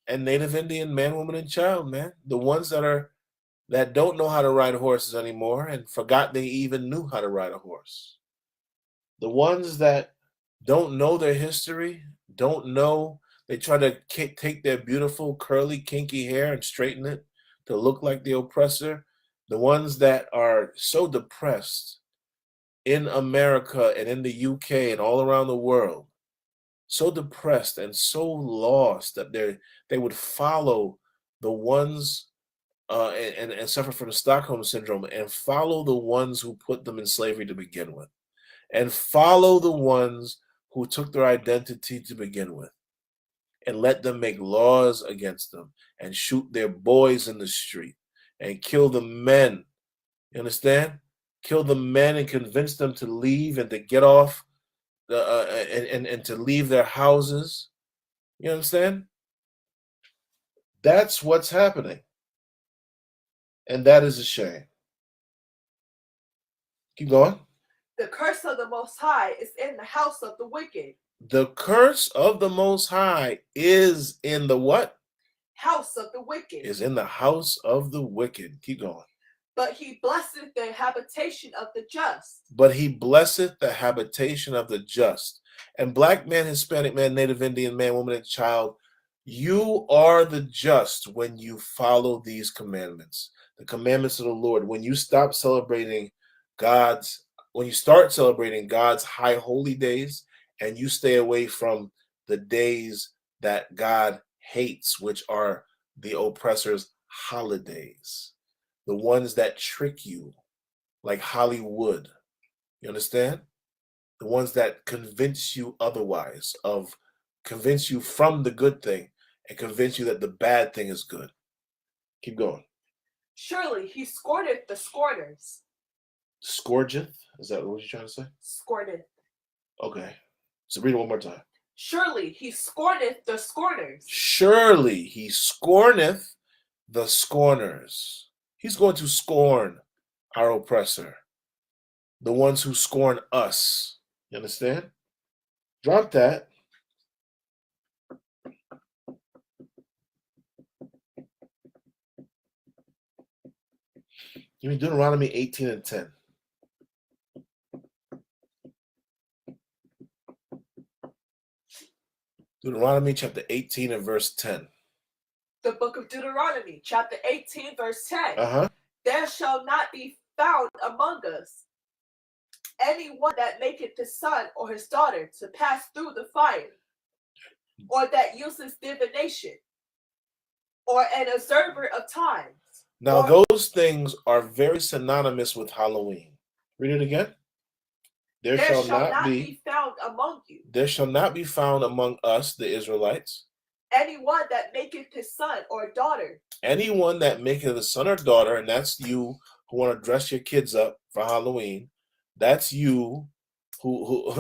and Native Indian man, woman, and child, man. The ones that don't know how to ride horses anymore and forgot they even knew how to ride a horse. The ones that don't know their history, don't know, they try to take their beautiful, curly, kinky hair and straighten it to look like the oppressor. The ones that are so depressed in America and in the UK and all around the world, so depressed and so lost that they would follow the ones and suffer from Stockholm syndrome and follow the ones who put them in slavery to begin with, and follow the ones who took their identity to begin with, and let them make laws against them and shoot their boys in the street and kill the men. You understand? Kill the men and convince them to leave and to get off and to leave their houses. You understand? That's what's happening. And that is a shame. Keep going. The curse of the Most High is in the house of the wicked. The curse of the Most High is in the what? House of the wicked. Is in the house of the wicked. Keep going. But he blesseth the habitation of the just. But he blesseth the habitation of the just. And Black man, Hispanic man, Native Indian man, woman, and child, you are the just when you follow these commandments, the commandments of the Lord. When you stop celebrating when you start celebrating God's high holy days, and you stay away from the days that God hates, which are the oppressor's holidays, the ones that trick you, like Hollywood. You understand? The ones that convince you otherwise, convince you from the good thing and convince you that the bad thing is good. Keep going. Surely he scorneth the scorners. Scourgeth? Is that what you're trying to say? Scorneth. Okay. So read it one more time. Surely he scorneth the scorners. Surely he scorneth the scorners. He's going to scorn our oppressor, the ones who scorn us. You understand? Drop that. Give me Deuteronomy 18 and 10. Deuteronomy chapter 18 and verse 10. The book of Deuteronomy, chapter 18, verse 10. Uh-huh. There shall not be found among us anyone that maketh his son or his daughter to pass through the fire, or that uses divination, or an observer of times. Now, those things are very synonymous with Halloween. Read it again. There shall not be found among you. There shall not be found among us, the Israelites, anyone that maketh his son or daughter. Anyone that maketh a son or daughter, and that's you who want to dress your kids up for Halloween. That's you who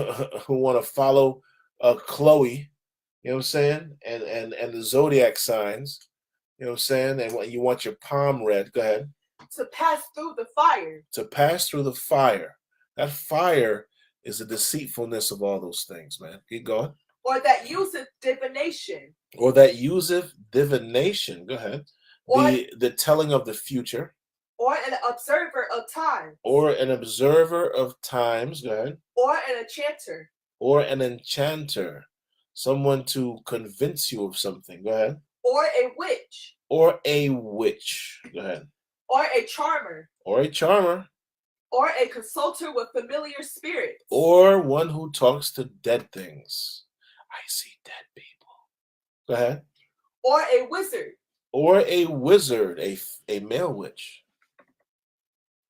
who want to follow Chloe, you know what I'm saying, and the zodiac signs, you know what I'm saying, and you want your palm red. Go ahead. To pass through the fire. To pass through the fire. That fire is the deceitfulness of all those things, man. Keep going. Or that useth divination. Or that useth divination. Go ahead. Or the telling of the future. Or an observer of time. Or an observer of times. Go ahead. Or an enchanter. Or an enchanter. Someone to convince you of something. Go ahead. Or a witch. Or a witch. Go ahead. Or a charmer. Or a charmer. Or a consulter with familiar spirits. Or one who talks to dead things. I see dead people. Go ahead. Or a wizard. Or a wizard, a male witch.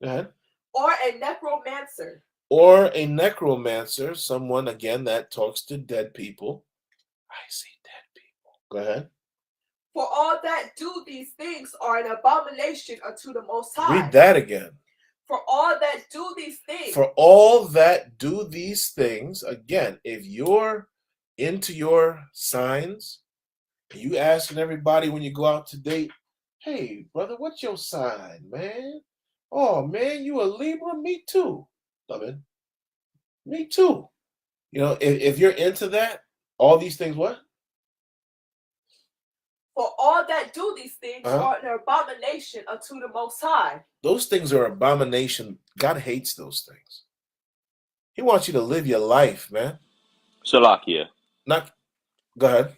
Go ahead. Or a necromancer. Or a necromancer, someone, again, that talks to dead people. I see dead people. Go ahead. For all that do these things are an abomination unto the Most High. Read that again. For all that do these things. For all that do these things, again, if you're into your signs, you asking everybody when you go out to date, hey, brother, what's your sign, man? Oh, man, you a Libra? Me too. I mean, me too. You know, if you're into that, all these things, what? For all that do these things Uh-huh. are an abomination unto the Most High. Those things are abomination. God hates those things. He wants you to live your life, man. Salakia. Not. Go ahead.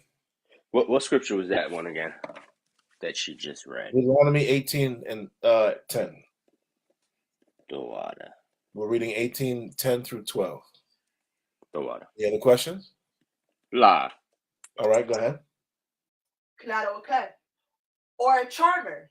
What scripture was that one again that she just read? Deuteronomy 18 and 10. The water. We're reading 18, 10 through 12. The water. Any other questions? La. All right, go ahead. Okay. Or a charmer,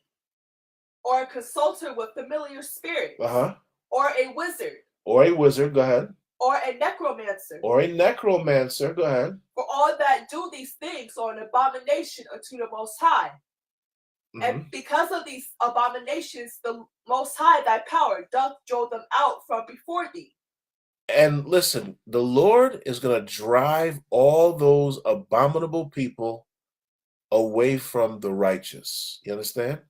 or a consulter with familiar spirits, Uh-huh. or a wizard, Or a wizard, go ahead. or a necromancer. Or a necromancer, go ahead. For all that do these things are an abomination unto the Most High. Mhm. And because of these abominations, the Most High, thy power, doth draw them out from before thee. And listen, the Lord is going to drive all those abominable people away from the righteous. You understand?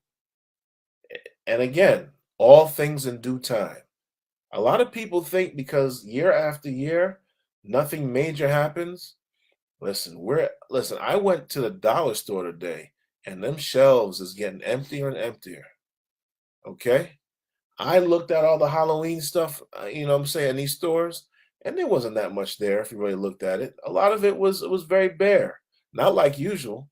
And again, all things in due time. A lot of people think because year after year, nothing major happens. Listen, I went to the dollar store today, and them shelves is getting emptier and emptier. Okay? I looked at all the Halloween stuff, you know what I'm saying, in these stores, and there wasn't that much there if you really looked at it. A lot of it was very bare. Not like usual.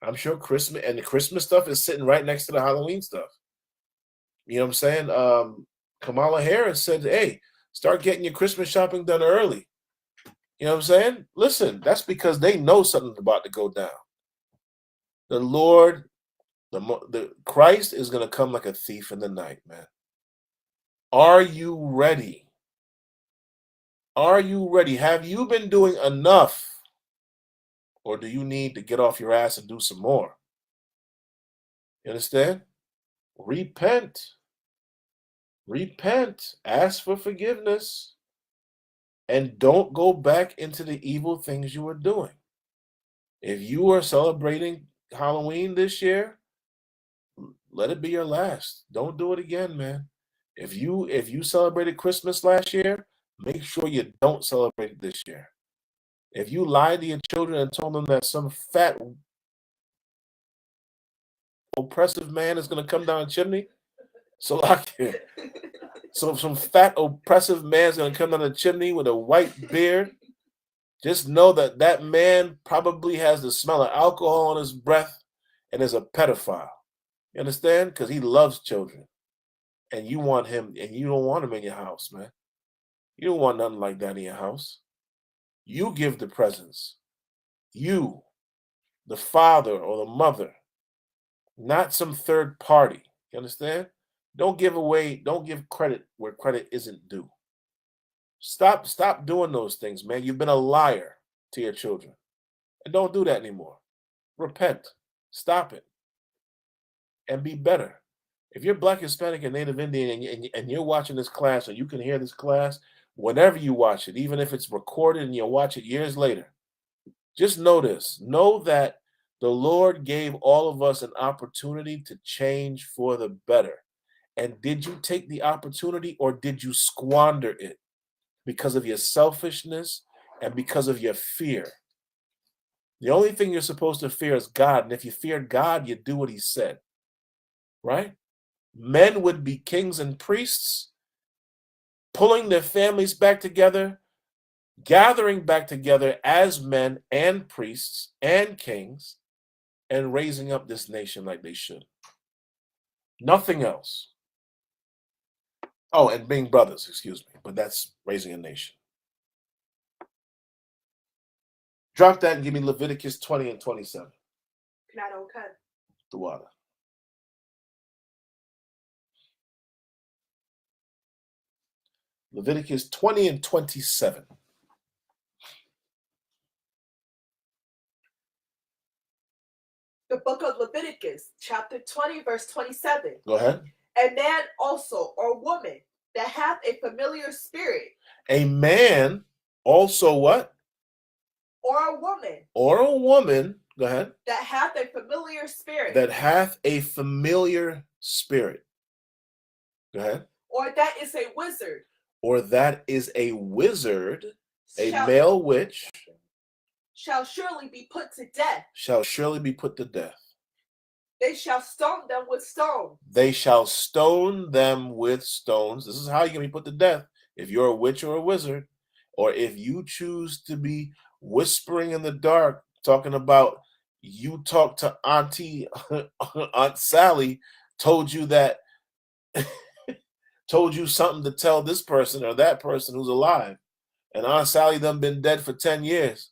I'm sure Christmas and the Christmas stuff is sitting right next to the Halloween stuff. You know what I'm saying? Kamala Harris said, hey, start getting your Christmas shopping done early. You know what I'm saying? Listen, that's because they know something's about to go down. The Lord, the Christ is going to come like a thief in the night, man. Are you ready? Are you ready? Have you been doing enough? Or do you need to get off your ass and do some more? You understand? Repent. Repent. Ask for forgiveness. And don't go back into the evil things you were doing. If you are celebrating Halloween this year, let it be your last. Don't do it again, man. If you celebrated Christmas last year, make sure you don't celebrate it this year. If you lied to your children and told them that some fat oppressive man is going to come down a chimney, so some fat oppressive man is going to come down the chimney with a white beard, just know that that man probably has the smell of alcohol on his breath and is a pedophile. You understand? Because he loves children. And you want him, and you don't want him in your house, man. You don't want nothing like that in your house. You give the presents. You, the father or the mother, not some third party. You understand? Don't give credit where credit isn't due. Stop doing those things, man. You've been a liar to your children. And don't do that anymore. Repent. Stop it. And be better. If you're Black, Hispanic, and Native Indian and you're watching this class, or you can hear this class, whenever you watch it, even if it's recorded and you'll watch it years later, just know this. Know that the Lord gave all of us an opportunity to change for the better. And did you take the opportunity, or did you squander it because of your selfishness and because of your fear? The only thing you're supposed to fear is God. And if you fear God, you do what he said. Right? Men would be kings and priests, pulling their families back together, gathering back together as men and priests and kings, and raising up this nation like they should. Nothing else. Oh, and being brothers, excuse me, but that's raising a nation. Drop that and give me Leviticus 20 and 27. Okay. The water. Leviticus 20 and 27. The book of Leviticus, chapter 20, verse 27. Go ahead. A man also, or woman, that hath a familiar spirit. A man also what? Or a woman. Or a woman, go ahead. That hath a familiar spirit. That hath a familiar spirit. Go ahead. Or that is a wizard. Or that is a wizard. A male witch shall surely be put to death. Shall surely be put to death. They shall stone them with stones. They shall stone them with stones. This is how you're going to be put to death. If you're a witch or a wizard, or if you choose to be whispering in the dark, talking about you talk to Auntie Aunt Sally told you that told you something to tell this person or that person who's alive, and Aunt Sally done been dead for 10 years.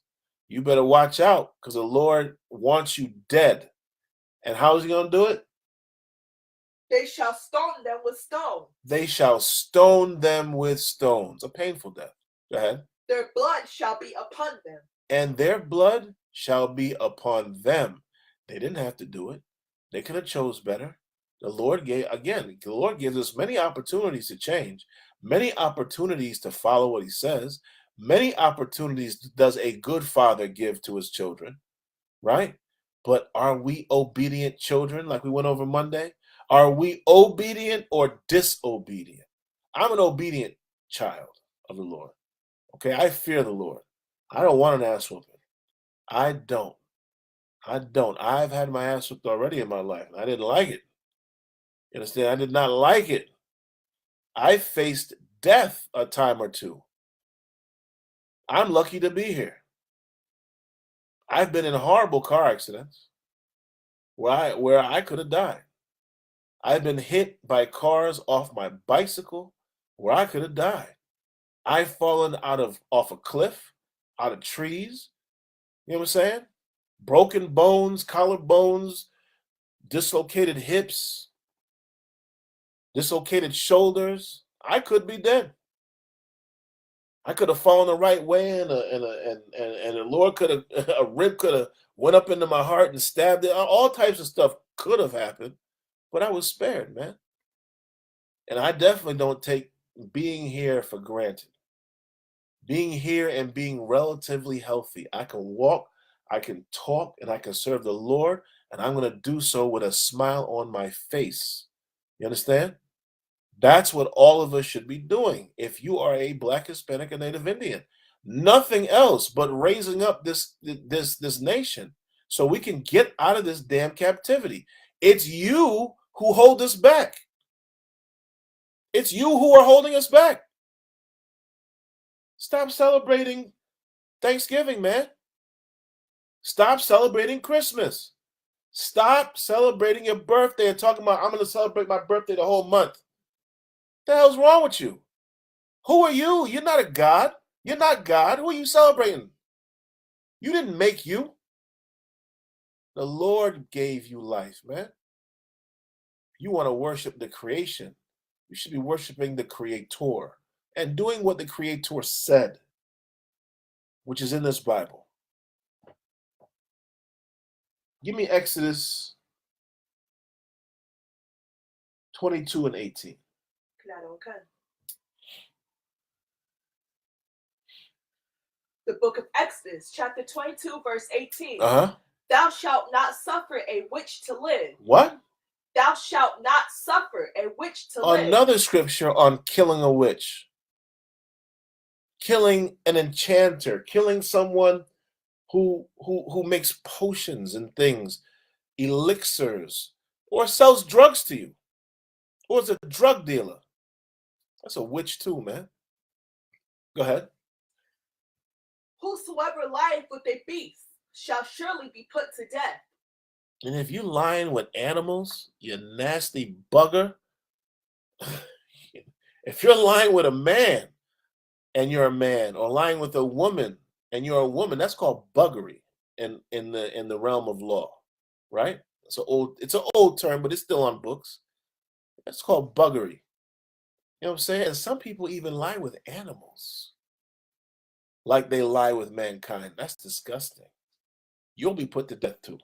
You better watch out, because the Lord wants you dead. And how is he going to do it? They shall stone them with stones. They shall stone them with stones. A painful death. Go ahead. Their blood shall be upon them. And their blood shall be upon them. They didn't have to do it. They could have chose better. The Lord gives us many opportunities to change, many opportunities to follow what he says, many opportunities does a good father give to his children, right? But are we obedient children like we went over Monday? Are we obedient or disobedient? I'm an obedient child of the Lord. Okay, I fear the Lord. I don't want an ass whooping. I don't. I've had my ass whooped already in my life, and I didn't like it. You understand? I did not like it. I faced death a time or two. I'm lucky to be here. I've been in horrible car accidents where I could have died. I've been hit by cars off my bicycle where I could have died. I've fallen off a cliff, out of trees. You know what I'm saying? Broken bones, collarbones, dislocated hips, dislocated shoulders. I could be dead. I could have fallen the right way, and the Lord could have a rib could have went up into my heart and stabbed it. All types of stuff could have happened, but I was spared, man. And I definitely don't take being here for granted. Being here and being relatively healthy. I can walk, I can talk, and I can serve the Lord, and I'm going to do so with a smile on my face. You understand? That's what all of us should be doing if you are a Black, Hispanic, and Native Indian. Nothing else but raising up this nation so we can get out of this damn captivity. It's you who hold us back. It's you who are holding us back. Stop celebrating Thanksgiving, man. Stop celebrating Christmas. Stop celebrating your birthday and talking about, I'm going to celebrate my birthday the whole month. What the hell's wrong with you? Who are you? You're not a God. You're not God. Who are you celebrating? You didn't make you. The Lord gave you life, man. You want to worship the creation. You should be worshiping the Creator and doing what the Creator said, which is in this Bible. Give me Exodus 22 and 18. Claro, okay. The book of Exodus, chapter 22, verse 18. Thou shalt not suffer a witch to live. What? Thou shalt not suffer a witch to live. Another scripture on killing a witch. Killing an enchanter. Killing someone who makes potions and things, elixirs, or sells drugs to you, or is a drug dealer. That's a witch too, man. Go ahead. Whosoever lieth with a beast shall surely be put to death. And if you lying with animals, you nasty bugger. If you're lying with a man and you're a man, or lying with a woman and you're a woman, that's called buggery in the realm of law, right? It's an old term, but it's still on books. That's called buggery. You know what I'm saying? And some people even lie with animals, like they lie with mankind. That's disgusting. You'll be put to death too.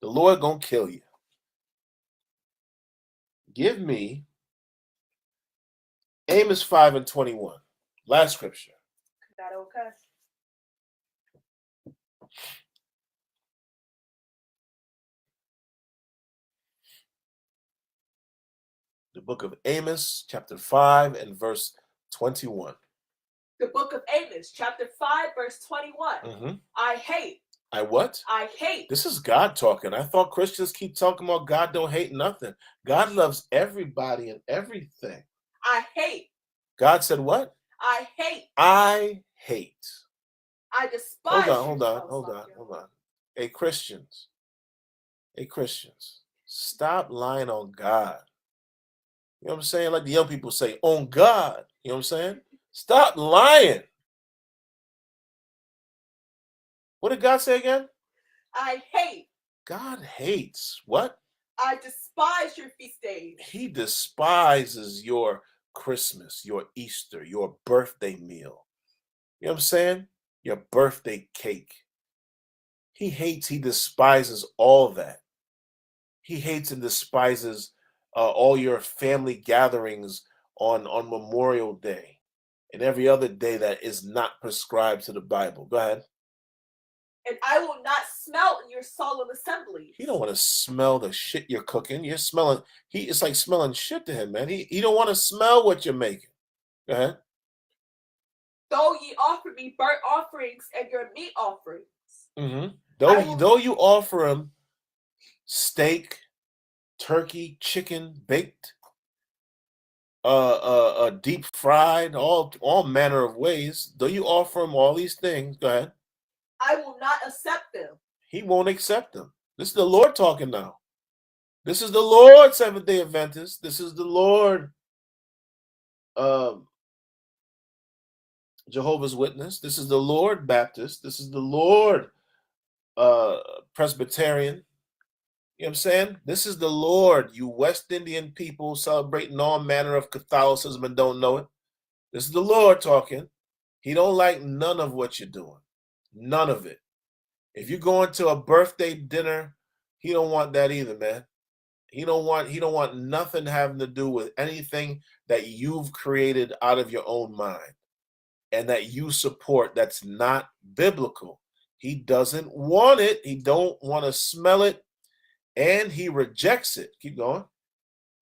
The Lord gonna kill you. Give me Amos 5 and 21. Last scripture. Okay. The book of Amos, chapter 5 and verse 21. The book of Amos, chapter 5, verse 21. Mm-hmm. I hate. I what? I hate. This is God talking. I thought Christians keep talking about God don't hate nothing. God loves everybody and everything. I hate. God said what? I hate. I hate. I despise. Hold on. Hey, Christians. Stop lying on God. You know what I'm saying? Like the young people say, on God. You know what I'm saying? Stop lying. What did God say again? I hate. God hates what? I despise your feast days. He despises your Christmas, your Easter, your birthday meal. You know what I'm saying? Your birthday cake. He hates, he despises all that. He hates and despises all your family gatherings on Memorial Day and every other day that is not prescribed to the Bible. Go ahead. And I will not smell in your solemn assembly. He don't want to smell the shit you're cooking. You're smelling. It's like smelling shit to him, man. He don't want to smell what you're making. Go ahead. Though ye offer me burnt offerings and your meat offerings. Mm-hmm. Though you offer him steak, turkey, chicken, baked, deep fried, all manner of ways. Though you offer him all these things, go ahead. I will not accept them. He won't accept them. This is the Lord talking now. This is the Lord, Seventh-day Adventist. This is the Lord, Jehovah's Witness. This is the Lord, Baptist. This is the Lord, Presbyterian. You know what I'm saying? This is the Lord, you West Indian people celebrating all manner of Catholicism and don't know it. This is the Lord talking. He don't like none of what you're doing. None of it. If you're going to a birthday dinner, he don't want that either, man. He don't want nothing having to do with anything that you've created out of your own mind and that you support that's not biblical. He doesn't want it. He don't want to smell it, and he rejects it. Keep going.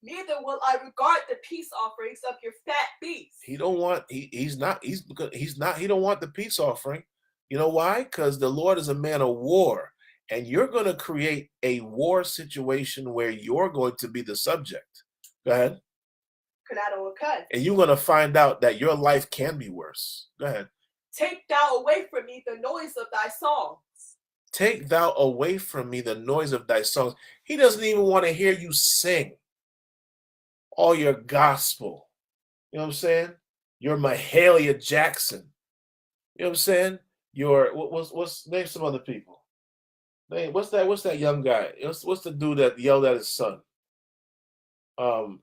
Neither will I regard the peace offerings of your fat beasts. He don't want he don't want the peace offering. You know why? Because the Lord is a man of war, and you're going to create a war situation where you're going to be the subject. Go ahead. And you're going to find out that your life can be worse. Go ahead. Take thou away from me the noise of thy songs. Take thou away from me the noise of thy songs. He doesn't even want to hear you sing all your gospel. You know what I'm saying? Your Mahalia Jackson. You know what I'm saying? Your what's name some other people? Name what's that young guy? What's the dude that yelled at his son?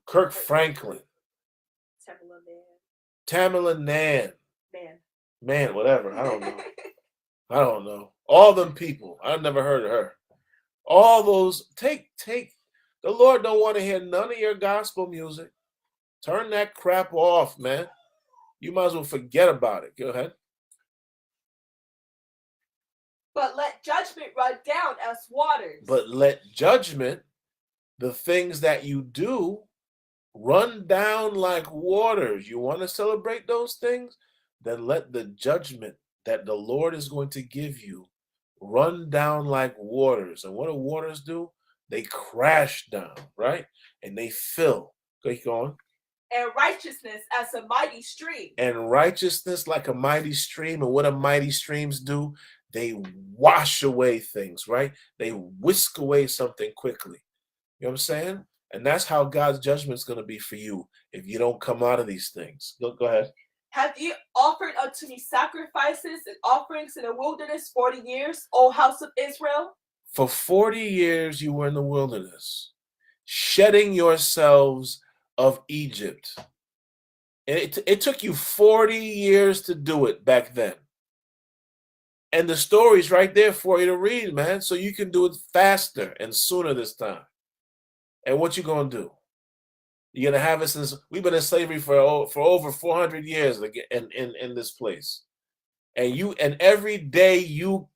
Kirk Franklin. Tamala Nan. Man, whatever. I don't know. I don't know. All them people. I've never heard of her. All those take the Lord don't want to hear none of your gospel music. Turn that crap off, man. You might as well forget about it. Go ahead. But let judgment run down as waters. But let judgment, the things that you do, run down like waters. You want to celebrate those things? Then let the judgment that the Lord is going to give you run down like waters. And what do waters do? They crash down, right? And they fill. Keep going. And righteousness as a mighty stream. And righteousness like a mighty stream. And what do mighty streams do? They wash away things, right? They whisk away something quickly. You know what I'm saying? And that's how God's judgment is going to be for you if you don't come out of these things. Go ahead. Have ye offered unto me sacrifices and offerings in the wilderness 40 years, O house of Israel? For 40 years you were in the wilderness, shedding yourselves of Egypt. And it took you 40 years to do it back then. And the story's right there for you to read, man, so you can do it faster and sooner this time. And what you gonna do? You're gonna have it since we've been in slavery for over 400 years in this place. And every day you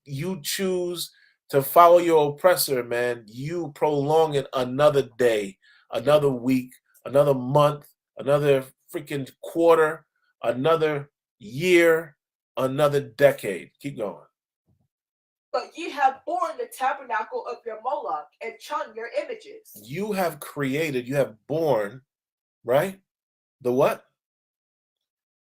choose to follow your oppressor, man, you prolong it another day, another week, another month, another freaking quarter, another year, another decade. Keep going. But ye have borne the tabernacle of your Moloch and Chun your images. You have created, you have born, right? The what?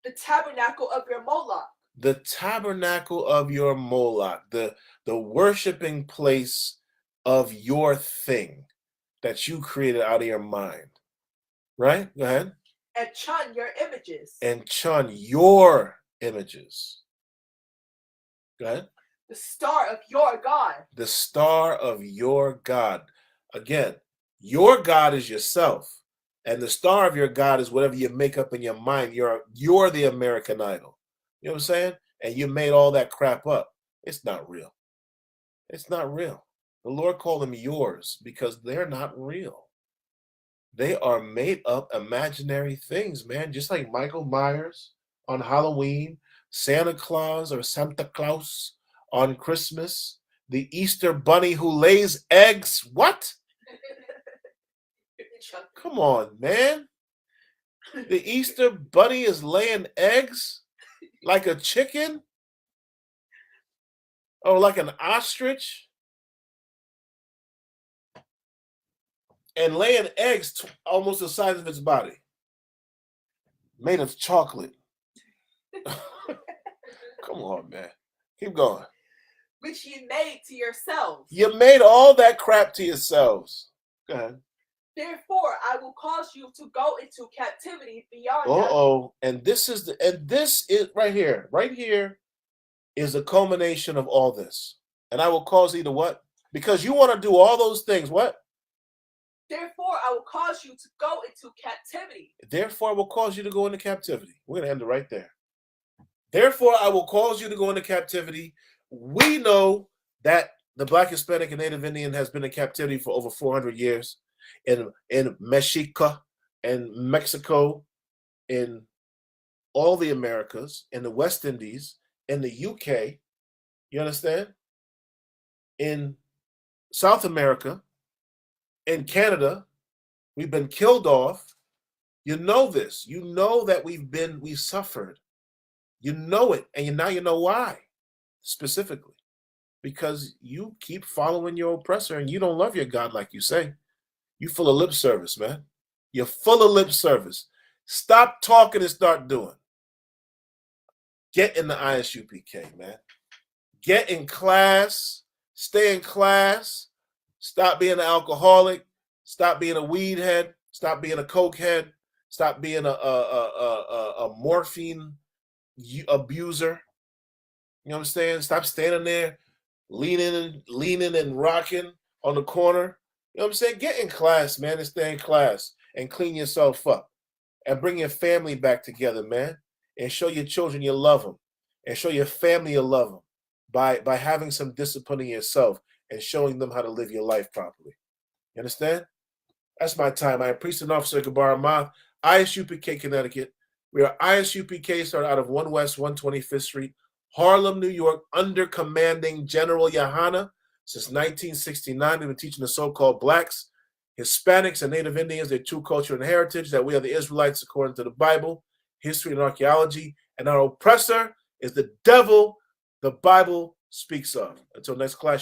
The tabernacle of your Moloch. The tabernacle of your Moloch, the worshiping place of your thing that you created out of your mind. Right? Go ahead. And Chun your images. And Chun your images. Go ahead. The star of your God. The star of your God. Again, your God is yourself. And the star of your God is whatever you make up in your mind. You're the American Idol. You know what I'm saying? And you made all that crap up. It's not real. It's not real. The Lord called them yours because they're not real. They are made up imaginary things, man. Just like Michael Myers on Halloween, Santa Claus or Santa Claus on Christmas, the Easter bunny who lays eggs. What? Come on, man. The Easter bunny is laying eggs like a chicken or like an ostrich and laying eggs almost the size of its body, made of chocolate. Come on, man. Keep going. Which ye made to yourselves. You made all that crap to yourselves. Go ahead. Therefore, I will cause you to go into captivity beyond. And this is right here is the culmination of all this. And I will cause thee to what? Because you want to do all those things. What? Therefore, I will cause you to go into captivity. Therefore, I will cause you to go into captivity. We're going to end it right there. Therefore, I will cause you to go into captivity. We know that the Black, Hispanic, and Native Indian has been in captivity for over 400 years in Mexico and Mexico, in all the Americas, in the West Indies, in the UK, you understand? In South America, in Canada, we've been killed off. You know this. You know that we've suffered. You know it, and now you know why, specifically. Because you keep following your oppressor and you don't love your God like you say. You full of lip service, man. You're full of lip service. Stop talking and start doing. Get in the ISUPK, man. Get in class. Stay in class. Stop being an alcoholic. Stop being a weed head. Stop being a coke head. Stop being a morphine abuser. You know what I'm saying? Stop standing there leaning and rocking on the corner. You know what I'm saying? Get in class, man, and stay in class and clean yourself up and bring your family back together, man, and show your children you love them and show your family you love them by having some discipline in yourself and showing them how to live your life properly. You understand? That's my time. I am Priest and Officer Gabar Ahmad, ISUPK, Connecticut. We are ISUPK, started out of 1 West 125th Street, Harlem, New York, under commanding General Yahana. Since 1969, we've been teaching the so-called Blacks, Hispanics, and Native Indians their true culture and heritage, that we are the Israelites according to the Bible, history, and archaeology, and our oppressor is the devil the Bible speaks of. Until next class.